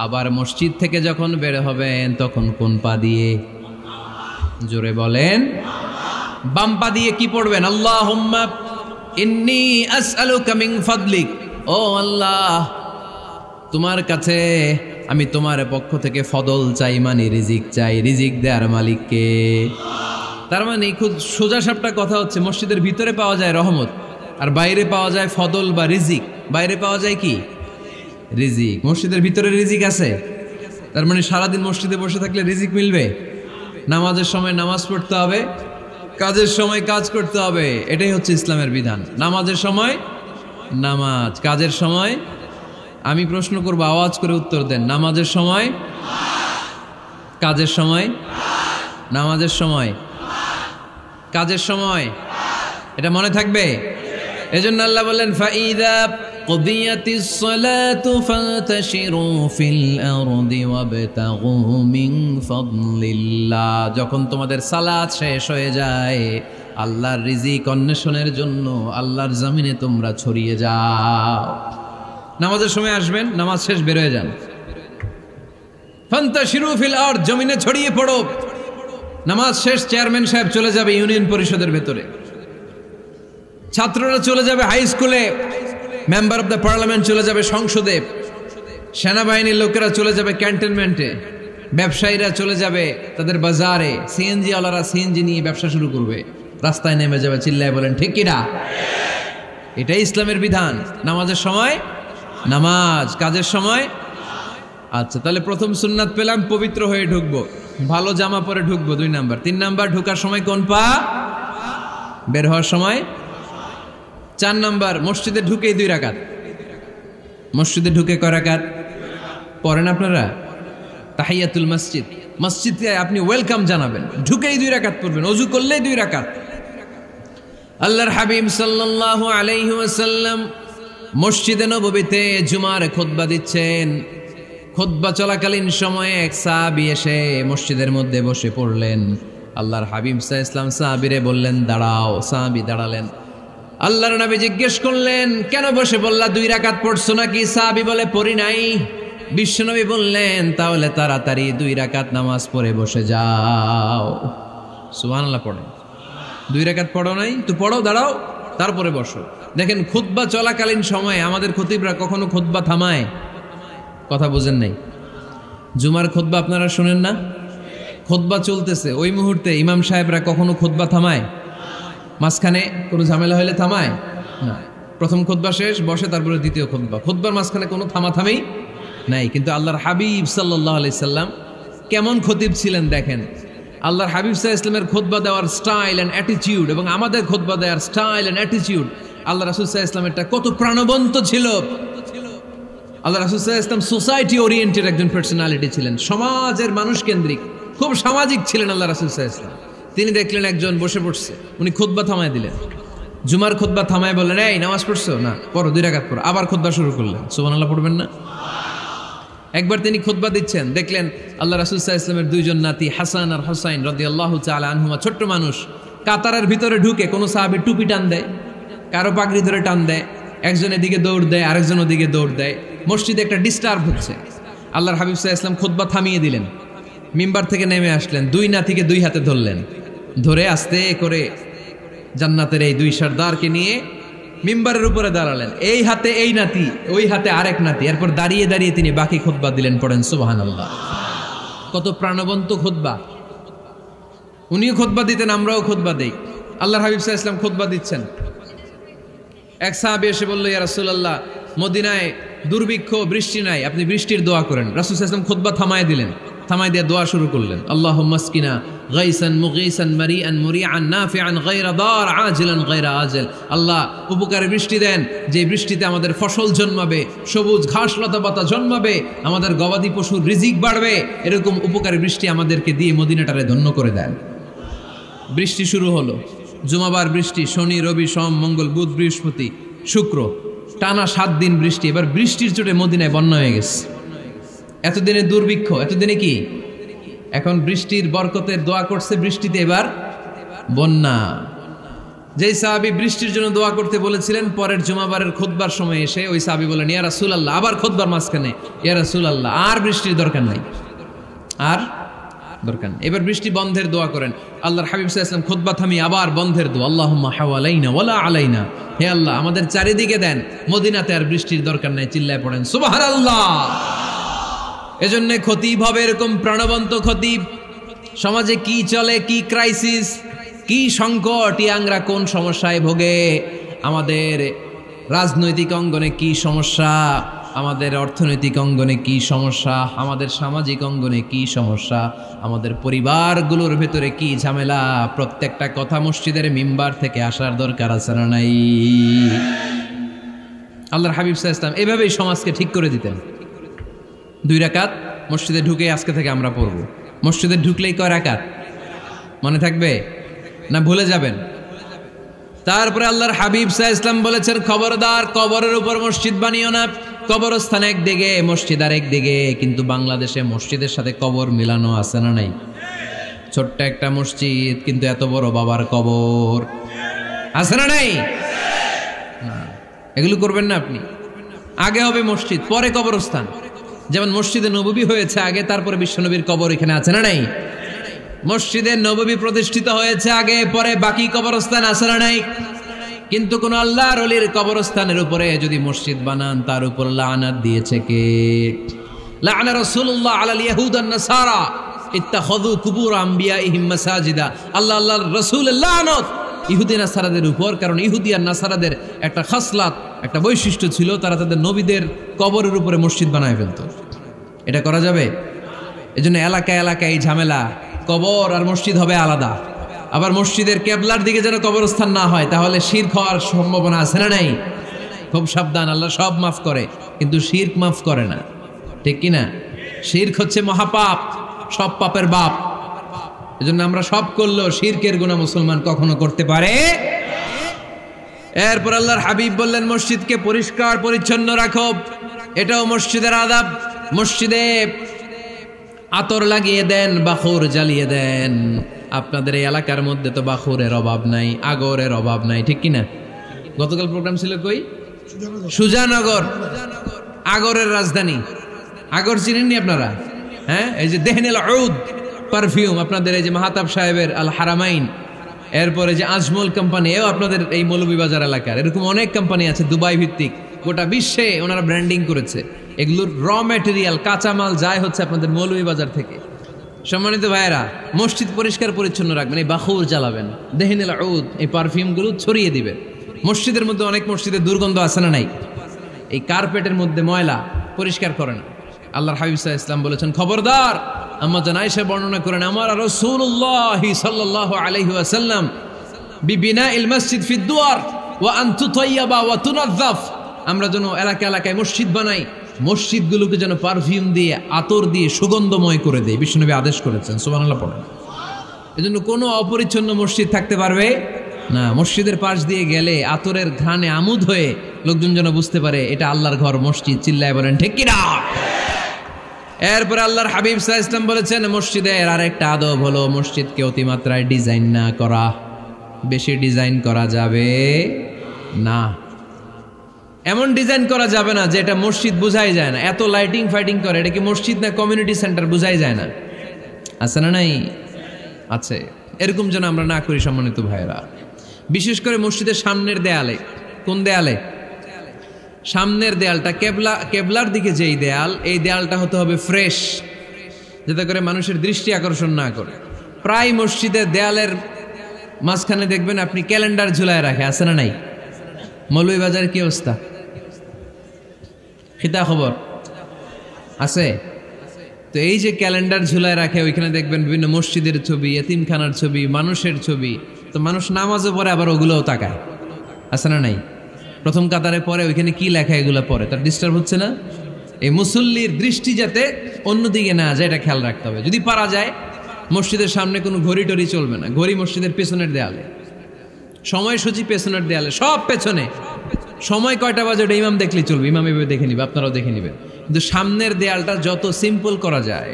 আবার মসজিদ থেকে যখন বের হবেন তখন কোন পা দিয়ে? জোরে বলেন। বাম পা দিয়ে কি পড়বেন? আল্লাহুম্মা ইন্নী আসআলুকা মিন ফাদলিক, ও আল্লাহ তোমার কাছে আমি তোমার পক্ষ থেকে ফদল চাই, মানে রিজিক চাই। রিজিক দেওয়ার মালিক কে? তার মানে খুব সোজা সাপটা কথা হচ্ছে, মসজিদের ভিতরে পাওয়া যায় রহমত, আর বাইরে পাওয়া যায় ফদল বা রিজিক। বাইরে পাওয়া যায় কি? রিজিক। মসজিদের ভিতরে রিজিক আছে। তার মানে সারাদিন মসজিদে বসে থাকলে রিজিক মিলবে? নামাজের সময় নামাজ পড়তে হবে, কাজের সময় কাজ করতে হবে। এটাই হচ্ছে ইসলামের বিধান। নামাজের সময় নামাজ, কাজের সময়। আমি প্রশ্ন করবো, আওয়াজ করে উত্তর দেন। নামাজের সময়, কাজের সময়, নামাজের সময়, কাজের সময়। এটা মনে থাকবে। এজন্য আল্লাহ বললেন, ফাইদা কুদিয়াতিস সালাতু ফান্তাশিরু ফিল আরদি ওয়াবতাগু মিন ফাদলিল্লাহ। যখন তোমাদের সালাত শেষ হয়ে যায়, আল্লাহর রিজিক অন্বেষণের জন্য আল্লাহর জমিনে তোমরা ছড়িয়ে যাও। নামাজের সময় আসবেন, নামাজ শেষ বের হয়ে যান। ফান্তাশিরু ফিল আরদ, জমিনে ছড়িয়ে পড়ো। নামাজ শেষ, চেয়ারম্যান সাহেব চলে যাবে ইউনিয়ন পরিষদের ভেতরে, ছাত্ররা চলে যাবে হাই স্কুলে, মেম্বার অব দ্য পার্লামেন্ট চলে যাবে সংসদে, সেনাবাহিনীর লোকেরা চলে যাবে ক্যান্টনমেন্টে, ব্যবসায়ীরা চলে যাবে তাদের বাজারে, সিএনজি ওয়ালারা সিএনজি নিয়ে ব্যবসা শুরু করবে, রাস্তায় নেমে যাবে। চিল্লায় বলেন ঠিক কিনা? এটাই ইসলামের বিধান। নামাজের সময় নামাজ, কাজের সময়। আচ্ছা, তাহলে প্রথম সুন্নাত পেলাম, পবিত্র হয়ে ঢুকবো, ভালো জামা পরে ঢুকবো। 2 নাম্বার। 3 নাম্বার, ঢুকার সময় কোন পা? বের হওয়ার সময়। 4 নাম্বার, মসজিদে ঢুকেই 2 রাকাত। মসজিদে ঢুকে কয় রাকাত পড়েন আপনারা? তাহিয়াতুল মসজিদ। মসজিদে আপনি ওয়েলকাম জানাবেন, ঢুকেই 2 রাকাত পড়বেন, ওযু করলেই 2 রাকাত। আল্লাহর হাবিব সাল্লাল্লাহু আলাইহি ওয়াসাল্লাম মসজিদে নববীতে জুমার খুতবা দিচ্ছেন। খুতবা চলাকালীন সময়ে এক সাহাবী এসে মসজিদের মধ্যে বসে পড়লেন। আল্লাহর হাবিব সাল্লাল্লাহু আলাইহি ওয়াসাল্লাম সাহাবীরে বললেন, দাঁড়াও। সাহাবী দাঁড়ালেন। আল্লাহর নবী জিজ্ঞেস করলেন, কেন বসে বললা? 2 রাকাত পড়ছো নাকি? সাহাবী বলে, পড়ি নাই। বিশ্বনবী বললেন, তাহলে তাড়াতাড়ি 2 রাকাত নামাজ পড়ে বসে যাও। সুবহানাল্লাহ পড়েন। 2 রাকাত পড়ো নাই তো পড়ো, দাঁড়াও, তারপরে বসো। দেখেন, খুতবা চলাকালীন সময়ে আমাদের খতিবরা কখনো খুতবা থামায়? কথা বুঝেন নাই? জুমার খুতবা আপনারা শুনেন না? খুতবা চলতেছে, ওই মুহূর্তে ইমাম সাহেবরা কখনো খুতবা থামায়? মাঝখানে কোনো ঝামেলা হলে থামায় না। প্রথম খুতবা শেষ, বসে, তারপরে দ্বিতীয় খুতবা। খুতবার মাঝখানে কোনো থামাথামি নাই। কিন্তু আল্লাহর হাবিব সাল্লাল্লাহু আলাইহি সাল্লাম কেমন খতিব ছিলেন দেখেন। আল্লাহর হাবিব সাল্লাল্লাহু আলাইহি সাল্লামের খুতবা দেওয়ার স্টাইল এন্ড অ্যাটিটিউড এবং আমাদের খুতবা দেওয়ার স্টাইল এন্ড অ্যাটিটিউড, আল্লাহ রাসূল সাল্লাল্লাহু আলাইহি সাল্লামেরটা কত প্রাণবন্ত ছিল। আল্লাহ রাসূল সাল্লাল্লাহু আলাইহি সাল্লাম সোসাইটি ওরিয়েন্টেড একজন পার্সোনালিটি ছিলেন, সমাজের মানুষ কেন্দ্রিক, খুব সামাজিক ছিলেন আল্লাহ রাসূল সাল্লাল্লাহু আলাইহি সাল্লাম। তিনি দেখলেন একজন বসে পড়ছে, উনি খুতবা থামায় দিলেন। জুমার খুতবা থামায় বললেন, এই নামাজ পড়ছো না, পড়ো 2 রাকাত পড়ো। আবার খুতবা শুরু করলেন। সুবহানাল্লাহ পড়বেন না? একবার তিনি খুতবা দিচ্ছেন, দেখলেন আল্লাহ রাসূল সাল্লাল্লাহু আলাইহি ওয়াসাল্লামের 2 জন নাতি হাসান আর হুসাইন রাদিয়াল্লাহু তাআলা আনহুমা, ছোট্ট মানুষ, কাতারের ভিতরে ঢুকে কোন সাহাবী টুপি টান দেয়, কারো পাগড়ি ধরে টান দেয়, একজন এদিকে দৌড় দেয়, আরেকজন ওদিকে দৌড় দেয়। মসজিদে একটা ডিস্টার্ব হচ্ছে। আল্লাহর হাবিব সাল্লাল্লাহু আলাইহি ওয়াসাল্লাম খুতবা থামিয়ে দিলেন, মিম্বার থেকে নেমে আসলেন, 2 নাতিকে 2 হাতে ধরলেন, ধরে আস্তে করে জান্নাতের এই 2 সর্দারকে নিয়ে মিম্বারের উপরে দাঁড়ালেন। এই হাতে এই নাতি, ওই হাতে আরেক নাতি। এরপর দাঁড়িয়ে দাঁড়িয়ে তিনি বাকি খুতবা দিলেন। পড়েন সুবহানাল্লাহ। কত প্রাণবন্ত খুতবা। উনিও খুতবা দিতেন, আমরাও খুতবা দেই। আল্লাহর হাবিব সাল্লাল্লাহু আলাইহি ওয়াসাল্লাম খুতবা দিচ্ছেন, এক সাহাবী এসে বলল, ইয়া রাসূলুল্লাহ, মদিনায় দুর্ভিক্ষ, বৃষ্টি নাই, আপনি বৃষ্টির দোয়া করেন। রাসূল সাল্লাল্লাহু আলাইহি ওয়াসাল্লাম খুতবা থামায় দিলেন, থামায় দিয়ে দোয়া শুরু করলেন, আল্লাহুম্মা আসকিনা গাইসান মুগীসান মারিআন মুরিআন নাফিআন গায়রা দার আজিলান গায়রা আজল। আল্লাহ, উপকারে বৃষ্টি দেন, যে বৃষ্টিতে আমাদের ফসল জন্মাবে, সবুজ ঘাস লতা পাতা জন্মাবে, আমাদের গবাদি পশুর রিজিক বাড়বে, এরকম উপকারী বৃষ্টি আমাদেরকে দিয়ে মদিনাটারে ধন্য করে দেন। বৃষ্টি শুরু হলো, জুমাবার বৃষ্টি, শনি রবি সোম মঙ্গল বুধ বৃহস্পতি শুক্র, টানা 7 দিন বৃষ্টি। এবার বৃষ্টির চোটে মদিনায় বন্যা হয়ে গেছে। এতদিনে দুর্ভিক্ষ, এতদিনে কি, এখন বৃষ্টির বরকতের দোয়া করছে, বৃষ্টিতে এবার বন্যা। যেই সাহাবী বৃষ্টির জন্য দোয়া করতে বলেছিলেন, পরের জুমাবারের খুতবার সময় এসে ওই সাহাবী বলেন, ইয়া রাসূলুল্লাহ, আবার খুতবার মাঝখানে, ইয়া রাসূলুল্লাহ, আর বৃষ্টির দরকার নাই, আর দরকার নেই, এবার বৃষ্টি বন্ধের দোয়া করেন। আল্লাহর হাবিব সাল্লাল্লাহু আলাইহি ওয়াসাল্লাম খুতবা থামিয়ে আবার বন্ধের দোয়া, আল্লাহুম্মা হাওয়ালাইনা ওয়ালা আলাইনা, হে আল্লাহ আমাদের চারিদিকে দেন, মদিনাতে আর বৃষ্টির দরকার নাই। চিল্লায় পড়েন সুবহানাল্লাহ। এজন্য খতিব হবে এরকম প্রাণবন্ত খতিব। সমাজে কি চলে, কি ক্রাইসিস, কি সংকট, ইয়াংরা কোন সমস্যায় ভোগে, আমাদের রাজনৈতিক অঙ্গনে কি সমস্যা, আমাদের অর্থনৈতিক অঙ্গনে কি সমস্যা, আমাদের সামাজিক অঙ্গনে কি সমস্যা, আমাদের পরিবারগুলোর ভেতরে কি ঝামেলা, প্রত্যেকটা কথা মসজিদের মিম্বার থেকে আসার দরকার আছে না নাই? আল্লাহর হাবিব সাল্লাল্লাহু আলাইহি ওয়াসাল্লাম এভাবেই সমাজকে ঠিক করে দিতেন। 2 রাকাত মসজিদে ঢুকে আজকে থেকে আমরা পড়ব। মসজিদে ঢুকলেই কয় রাকাত মনে থাকবে না ভুলে যাবেন? তারপরে আল্লাহর হাবিব সাল্লাল্লাহু আলাইহি ওয়াসাল্লাম বলেছেন, খবরদার কবরের উপর মসজিদ বানিও না। কবরস্থান একদিকে, মসজিদ আর একদিকে। কিন্তু বাংলাদেশে মসজিদের সাথে কবর মিলানো আছে না নাই? ছোট্ট একটা মসজিদ, কিন্তু এত বড় বাবার কবর আছে না নাই? এগুলো করবেন না আপনি। আগে হবে মসজিদ, পরে কবরস্থান। যেমন মসজিদে নববী হয়েছে আগে, তারপরে বিশ্বনবীর কবর এখানে আছে না নাই? মসজিদে নববী প্রতিষ্ঠিত হয়েছে আগে, পরে বাকি কবরস্থান আছে না নাই? কিন্তু কোন আল্লাহর ওলির কবরস্থানের উপরে যদি মসজিদ বানান, তার উপর লানাত দিয়েছে কে? লাআনা রাসূলুল্লাহ আলাল ইয়াহুদ ওয়ান নাসারা ইত্তাখাযু কুবুর আমবিয়াইহিম মাসাজিদা। আল্লাহর রাসূলের লানত ইহুদি নাসারাদের উপর, কারণ ইহুদি আর নাসারাদের একটা খাসলাত, একটা বৈশিষ্ট্য ছিল, তারা তাদের নবীদের কবরের উপরে মসজিদ বানায় ফেলত। এটা করা যাবে? এজন্য এলাকায় এলাকায় এই ঝামেলা, কবর আর মসজিদ হবে আলাদা। আবার মসজিদের কেবলার দিকে যেন কবরস্থান না হয়, তাহলে শিরক হওয়ার সম্ভাবনা আছে না নাই? খুব সাবধান। আল্লাহ সব মাফ করে, কিন্তু শিরক মাফ করে না, ঠিক কি না? শিরক হচ্ছে মহাপাপ, সব পাপের বাপ। এজন্য আমরা সব করলেও শিরকের গুনাহ মুসলমান কখনো করতে পারে। এরপর আল্লাহর হাবিব বললেন, মসজিদকে পরিষ্কার পরিচ্ছন্ন রাখো, এটাও মসজিদের আদাব। মসজিদে আতর লাগিয়ে দেন, বাখুর জ্বালিয়ে দেন। আপনাদের এই এলাকার মধ্যে তো বাখুরের অভাব নাই, আগরের অভাব নাই, ঠিক কিনা? গতকাল প্রোগ্রাম ছিল কই? সুজানগর, আগরের রাজধানী। আগর চিনেননি আপনারা? হ্যাঁ, এই যে দেহনেল উদ পারফিউম, আপনাদের এই যে মাহাতাব সাহেবের আল হারামাইন, এরপরে যে আজমল কোম্পানি, এও আপনাদের এই মৌলভীবাজার এলাকার। এরকম অনেক কোম্পানি আছে দুবাই ভিত্তিক, গোটা বিশ্বে ওনারা ব্র্যান্ডিং করেছে। এগুলোর র ম্যাটেরিয়াল, কাঁচামাল যায় হচ্ছে আপনাদের মৌলভীবাজার থেকে। সম্মানিত ভাইয়েরা, মসজিদ পরিষ্কার পরিচ্ছন্ন রাখবেন, এই বাখুর জ্বালাবেন, দেহনেল উদ, এই পারফিউমগুলো ছড়িয়ে দিবেন। মসজিদের মধ্যে অনেক মসজিদে দুর্গন্ধ আছে না নাই? এই কার্পেটের মধ্যে ময়লা, পরিষ্কার করে না। আল্লাহর হাবিব সাল্লাল্লাহু আলাইহি ওয়াসাল্লাম বলেছেন, খবরদার। আম্মা জান আয়েশা বর্ণনা করেন, আমার রাসূলুল্লাহ সাল্লাল্লাহু আলাইহি ওয়াসাল্লাম বিবিনাইল মসজিদ ফি দুয়ার ওয়া আন তুতাইয়াবা ওয়া তুনাযাফ। আমরা যেন এলাকা এলাকায় মসজিদ বানাই, মসজিদগুলোকে যেন পারফিউম দিয়ে, আতর দিয়ে সুগন্ধময় করে দেয়, বিশ্বনবী আদেশ করেছেন। সুবহানাল্লাহ পড়েন। এজন্য কোনো অপরিচ্ছন্ন মসজিদ থাকতে পারবে না, মসজিদের পাশ দিয়ে গেলে আতরের ঘ্রাণে আমোদ হয়ে লোকজন যেন বুঝতে পারে এটা আল্লাহর ঘর, মসজিদ। চিল্লায় বলেন ঠিক কিনা? এরপর আল্লাহর হাবিব সাল্লাল্লাহু আলাইহি ওয়াসাল্লাম বলেছেন, মসজিদের আরেকটা আদব হলো মসজিদকে অতিমাত্রায় ডিজাইন না করা। বেশি ডিজাইন করা যাবে না। এমন ডিজাইন করা যাবে না যে এটা মসজিদ বোঝাই যায় না। এত লাইটিং ফাইটিং করে, এটা কি মসজিদ না কমিউনিটি সেন্টার বোঝাই যায় না। আছে না? নাই আছে। এরকম যেন আমরা না করি সম্মানিত ভাইয়েরা। বিশেষ করে মসজিদের সামনের দেয়ালে। কোন দেয়ালে? সামনের দেয়ালটা কেবলার দিকে যেই দেয়াল, এই দেয়ালটা হতে হবে ফ্রেশ, যাতে করে মানুষের দৃষ্টি আকর্ষণ না করে। প্রায় মসজিদের দেয়ালের মাঝখানে দেখবেন আপনি ক্যালেন্ডার ঝুলায় রাখে। আছে না নাই? মৌলভীবাজারের কি অবস্থা? খিতা খবর আছে? তো এই যে ক্যালেন্ডার ঝুলায় রাখে, ওইখানে দেখবেন বিভিন্ন মসজিদের ছবি, এতিমখানার ছবি, মানুষের ছবি। তো মানুষ নামাজও পড়ে, আবার ওগুলোও তাকায়। আছে না নাই? প্রথম কাতারে পরে ওইখানে কি লেখা, এগুলো পরে তার ডিস্টার্ব হচ্ছে না? এই মুসল্লির দৃষ্টি যাতে অন্যদিকে না যায়, এটা খেয়াল রাখতে হবে। যদি পারা যায় মসজিদের সামনে কোনো ঘড়ি টড়ি চলবে না। ঘড়ি মসজিদের পেছনের দেয়ালে, সময়সূচি পেছনের দেয়ালে, সব পেছনে। সময় কয়টা বাজে ওটা ইমাম দেখলেই চলবে, ইমাম এভাবে দেখে নিবে, আপনারাও দেখে নিবেন। কিন্তু সামনের দেয়ালটা যত সিম্পল করা যায়।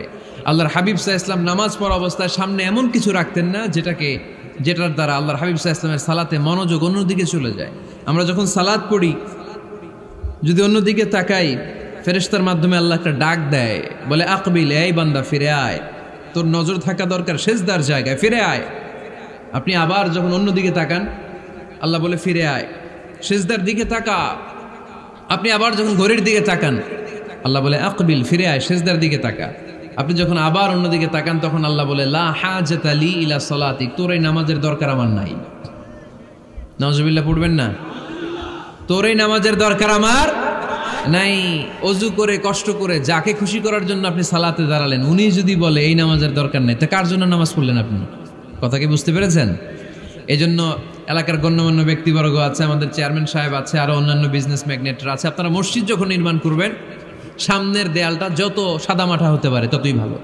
আল্লাহর হাবিব সাল্লাল্লাহু আলাইহি ওয়াসাল্লাম নামাজ পড়া অবস্থায় সামনে এমন কিছু রাখতেন না যেটার দ্বারা আল্লাহর হাবিব সাল্লাল্লাহু আলাইহি ওয়াসাল্লামের সালাতে মনোযোগ অন্যদিকে চলে যায়। আমরা যখন সালাত পড়ি, যদি অন্যদিকে তাকাই, ফেরেশতার মাধ্যমে আল্লাহ একটা ডাক দেয়, বলে আকবিল, এই বান্দা ফিরে আয়, তোর নজর থাকা দরকার সেজদার জায়গায়, ফিরে আয়। আপনি আবার যখন অন্যদিকে তাকান, আল্লাহ বলে ফিরে আয়, সেজদার দিকে তাকা। আপনি আবার যখন ঘড়ির দিকে তাকান, আল্লাহ বলে আকবিল, ফিরে আয়, সেজদার দিকে তাকা। আপনি যখন আবার অন্যদিকে তাকান, তখন আল্লাহ বলে লা হাজাতা লি ইলা সালাতিক, তোর এই নামাজের দরকার আমার নাই। নাউজুবিল্লাহ পড়বেন না? তোর এই নামাজের দরকার আমার নাই। অজু করে কষ্ট করে যাকে খুশি করার জন্য আপনি সালাতে দাঁড়ালেন, উনি যদি বলে এই নামাজের দরকার নেই, তা কার জন্য নামাজ পড়লেন আপনি? কথা কি বুঝতে পেরেছেন? এই জন্য এলাকার গণ্যমান্য ব্যক্তিবর্গ আছে, আমাদের চেয়ারম্যান সাহেব আছে, আরো অন্যান্য বিজনেস ম্যাগনেটরা আছে। আপনারা মসজিদ যখন নির্মাণ করবেন, সামনের দেয়ালটা যত সাদামাটা হতে পারে ততই ভালো।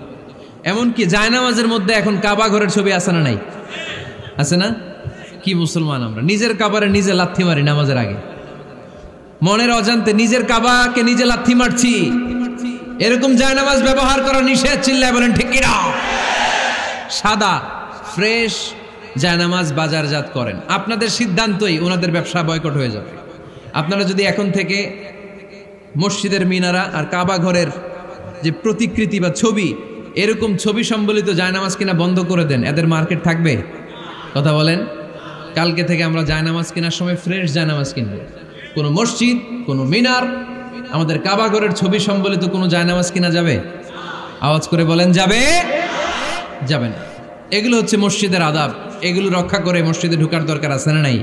এমনকি জায়নামাজের মধ্যে এখন কাবা ঘরের ছবি আছে না নাই? আছে না? কি মুসলমান আমরা! নিজের কাবারে নিজে লাথি মারি নামাজের আগে, মনের অজান্তে নিজের কাবাকে নিজে লাথি মারছি। এরকম জায়নামাজ ব্যবহার করা নিষেধ। চিল্লায় বলেন ঠিক কিনা? সাদা ফ্রেশ জায়নামাজ বাজারজাত করেন। আপনাদের সিদ্ধান্তই ওনাদের ব্যবসা বয়কট হয়ে যাবে। আপনারা যদি এখন থেকে মসজিদের মিনারা আর কাবা ঘরের যে প্রতিকৃতি বা ছবি, এরকম ছবি সম্বলিত জায়নামাজ কিনা বন্ধ করে দেন, এদের মার্কেট থাকবে? কথা বলেন। কালকে থেকে আমরা জায়নামাজ কেনার সময় ফ্রেশ জায়নামাজ কিনব। কোনো মসজিদ, কোনো মিনার, আমাদের কাবা ঘরের ছবি সম্বলিত কোনো জায়নামাজ কিনা যাবে? আওয়াজ করে বলেন, যাবে? যাবে না। এগুলো হচ্ছে মসজিদের আদাব। এগুলো রক্ষা করে মসজিদে ঢোকার দরকার আছে না নাই?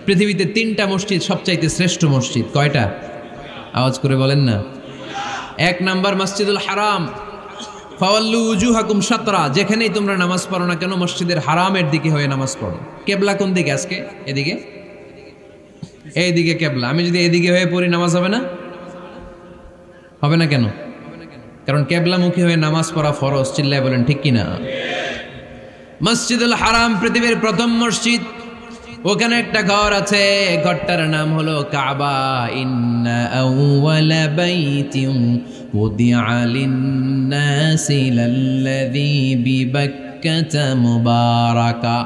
পৃথিবীতে 3টা মসজিদ সবচাইতে শ্রেষ্ঠ মসজিদ। কয়টা? আওয়াজ করে বলেন না। 1 নাম্বার মসজিদুল হারাম, ফাওয়াল্লু উজুহাকুম শাতরা। যেখানেই তোমরা নামাজ পড়ো না কেন, মসজিদের হারামের দিকে হয়ে নামাজ পড়ো। কেবলা কোন দিকে আজকে? এদিকে, এইদিকে কেবলা। আমি যদি এদিকে হয়ে পড়ি, নামাজ হবে না? হবে না কেন? কারণ কেবলামুখী হয়ে নামাজ পড়া ফরজ। চিল্লায় বলেন ঠিক কিনা? মসজিদুল হারাম পৃথিবীর প্রথম মসজিদ। ওখানে একটা ঘর আছে, ঘরটার নাম হলো কাবা। ইন্না আউওয়ালা বাইতিন উদিআ লিন-নাসি লাল্লাযী বিবাক্কাতা মুবারাকা।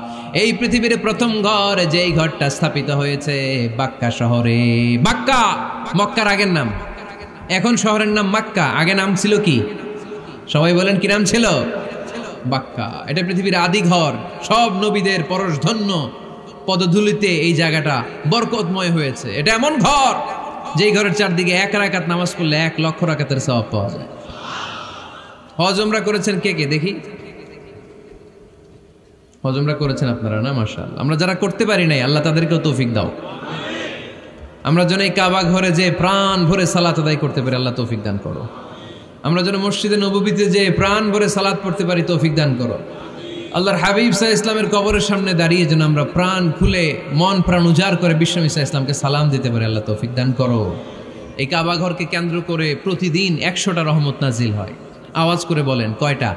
এই পৃথিবীর প্রথম ঘর, যেই ঘরটা স্থাপিত হয়েছে বাক্কা শহরে। বাক্কা মক্কার আগের নাম, এখন শহরের নাম মক্কা। আগে নাম ছিল কি? সবাই বলেন, কি নাম ছিল? বাক্কা। এটা পৃথিবীর আদি ঘর। সব নবীদের পরশধন্য পদধূলিতে এই জায়গাটা বরকতময় হয়েছে। এটা এমন ঘর, যেই ঘরের চারদিকে 1 রাকাত নামাজ পড়লে 1 লক্ষ রাকাতের সওয়াব পাওয়া যায়। হজ উমরা করেছেন কে কে দেখি? হজ উমরা করেছেন আপনারা না? মাশাআল্লাহ। আমরা যারা করতে পারি নাই, আল্লাহ তাদেরকেও তৌফিক দাও। আমরা যেন এই কাবা ঘরে যে প্রাণ ভরে সালাত আদায় করতে পারি, আল্লাহ তৌফিক দান করো। আমরা যেন মসজিদে নববীতে যে প্রাণ ভরে সালাত পড়তে পারি, তৌফিক দান করো। আল্লাহর হাবিব সাল্লাল্লাহু আলাইহি ওয়াসাল্লামের কবরের সামনে দাঁড়িয়ে যেন আমরা প্রাণ খুলে, মন প্রাণ উজাড় করে বিশ্বনবী সাল্লাল্লাহু আলাইহি ওয়াসাল্লামকে সালাম দিতে পারি, আল্লাহ তৌফিক দান করো। এই কাবা ঘরকে কেন্দ্র করে প্রতিদিন 100টা রহমত নাজিল হয়। আওয়াজ করে বলেন, কয়টা?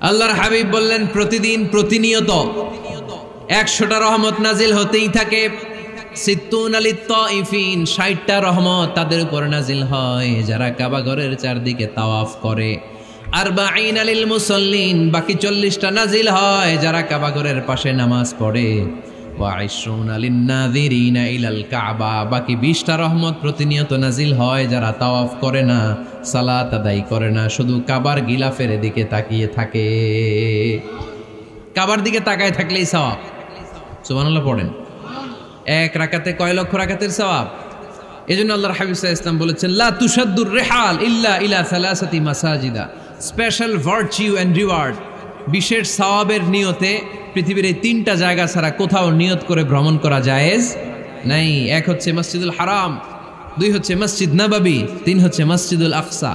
আল্লাহর হাবিব বললেন, প্রতিদিন, প্রতিনিয়ত 100টা রহমত নাজিল হতেই থাকে। সিত্তুন আলিত তাইফিন, 60টা রহমত তাদের উপর নাজিল হয় যারা কাবা ঘরের চারদিকে তাওয়াফ করে। আরবাঈন আলিল মুসাল্লিন, বাকি 40টা নাজিল হয় যারা কাবা ঘরের পাশে নামাজ পড়ে। ওয়া 20 আলিন নাযিরিনা ইলাল কাবা, বাকি 20টা রহমত প্রতিনিয়ত নাজিল হয় যারা তাওয়াফ করে না, সালাত আদায় করে না, শুধু কাবার গিলাফের দিকে তাকিয়ে থাকে। কাবার দিকে তাকায় থাকলেই সওয়াব। সুবহানাল্লাহ পড়েন। এক রাকাতে কয় লক্ষ রাকাতের সওয়াব। এজন্য আল্লাহর হাবিব সাল্লাল্লাহু আলাইহি ওয়াসাল্লাম বলেছেন, লা তুশাদ্দুর রিহাল ইল্লা ইলা সালাসাতি মাসাজিদা, স্পেশাল ভার্চু এন্ড রিওয়ার্ড, বিশেষ সওয়াবের নিয়তে পৃথিবীর এই 3টা জায়গা ছাড়া কোথাও নিয়ত করে ভ্রমণ করা জায়েজ নাই। এক হচ্ছে মসজিদুল হারাম, 2 হচ্ছে মসজিদ নববী, 3 হচ্ছে মসজিদুল আকসা।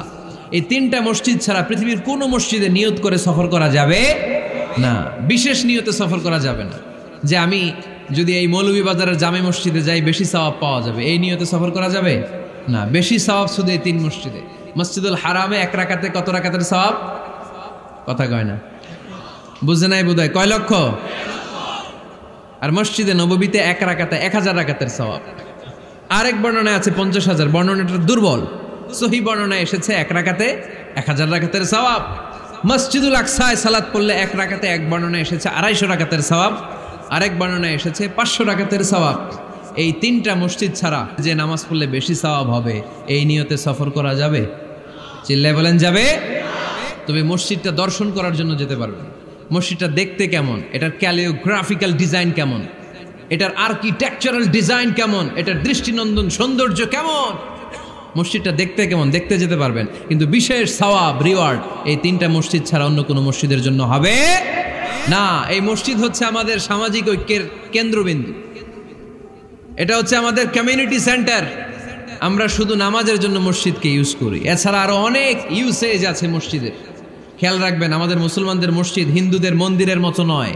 এই 3টা মসজিদ ছাড়া পৃথিবীর কোনো মসজিদে নিয়ত করে সফর করা যাবে না, বিশেষ নিয়তে সফর করা যাবে না। যে আমি যদি এই মৌলভীবাজারের জামে মসজিদে যাই বেশি সওয়াব পাওয়া যাবে, এই নিয়তে সফর করা যাবে না। বেশি সওয়াব শুধু এই 3 মসজিদে। মসজিদুল হারামে 1 রাকাতে কত রাকাতের সওয়াব? কথা কয় না, বুঝে নাই বোধহয়। কয় লক্ষ? আর মসজিদে নববীতে 1 রাকাতে 1000 রাকাতের সওয়াব। আরেক বর্ণনায় আছে 50,000, বর্ণনাটা দুর্বল। সহিহ বর্ণনায় এসেছে 1 রাকাতে 1000 রাকাতের সওয়াব। মসজিদুল আকসায় সালাত পড়লে 1 রাকাতে, এক বর্ণনায় এসেছে 250 রাকাতের সওয়াব, আরেক বর্ণনায় এসেছে 500 রাকাতের সওয়াব। এই 3টা মসজিদ ছাড়া যে নামাজ পড়লে বেশি সওয়াব হবে, এই নিয়তে সফর করা যাবে? চিল্লায় বলেন যাবে। তবে মসজিদটা দর্শন করার জন্য যেতে পারবেন। মসজিদটা দেখতে কেমন, এটার ক্যালিওগ্রাফিক্যাল ডিজাইন কেমন, এটার আর্কিটেকচারাল ডিজাইন কেমন, এটার দৃষ্টিনন্দন সৌন্দর্য কেমন, মসজিদটা দেখতে কেমন, দেখতে যেতে পারবেন। কিন্তু বিশেষ সওয়াব রিওয়ার্ড এই 3টা মসজিদ ছাড়া অন্য কোনো মসজিদের জন্য হবে না। এই মসজিদ হচ্ছে আমাদের সামাজিক ঐক্যের কেন্দ্রবিন্দু, এটা হচ্ছে আমাদের কমিউনিটি সেন্টার। আমরা শুধু নামাজের জন্য মসজিদকে ইউজ করি, এছাড়া আরো অনেক ইউসেজ আছে মসজিদের। খেয়াল রাখবেন, আমাদের মুসলমানদের মসজিদ হিন্দুদের মন্দিরের মতো নয়।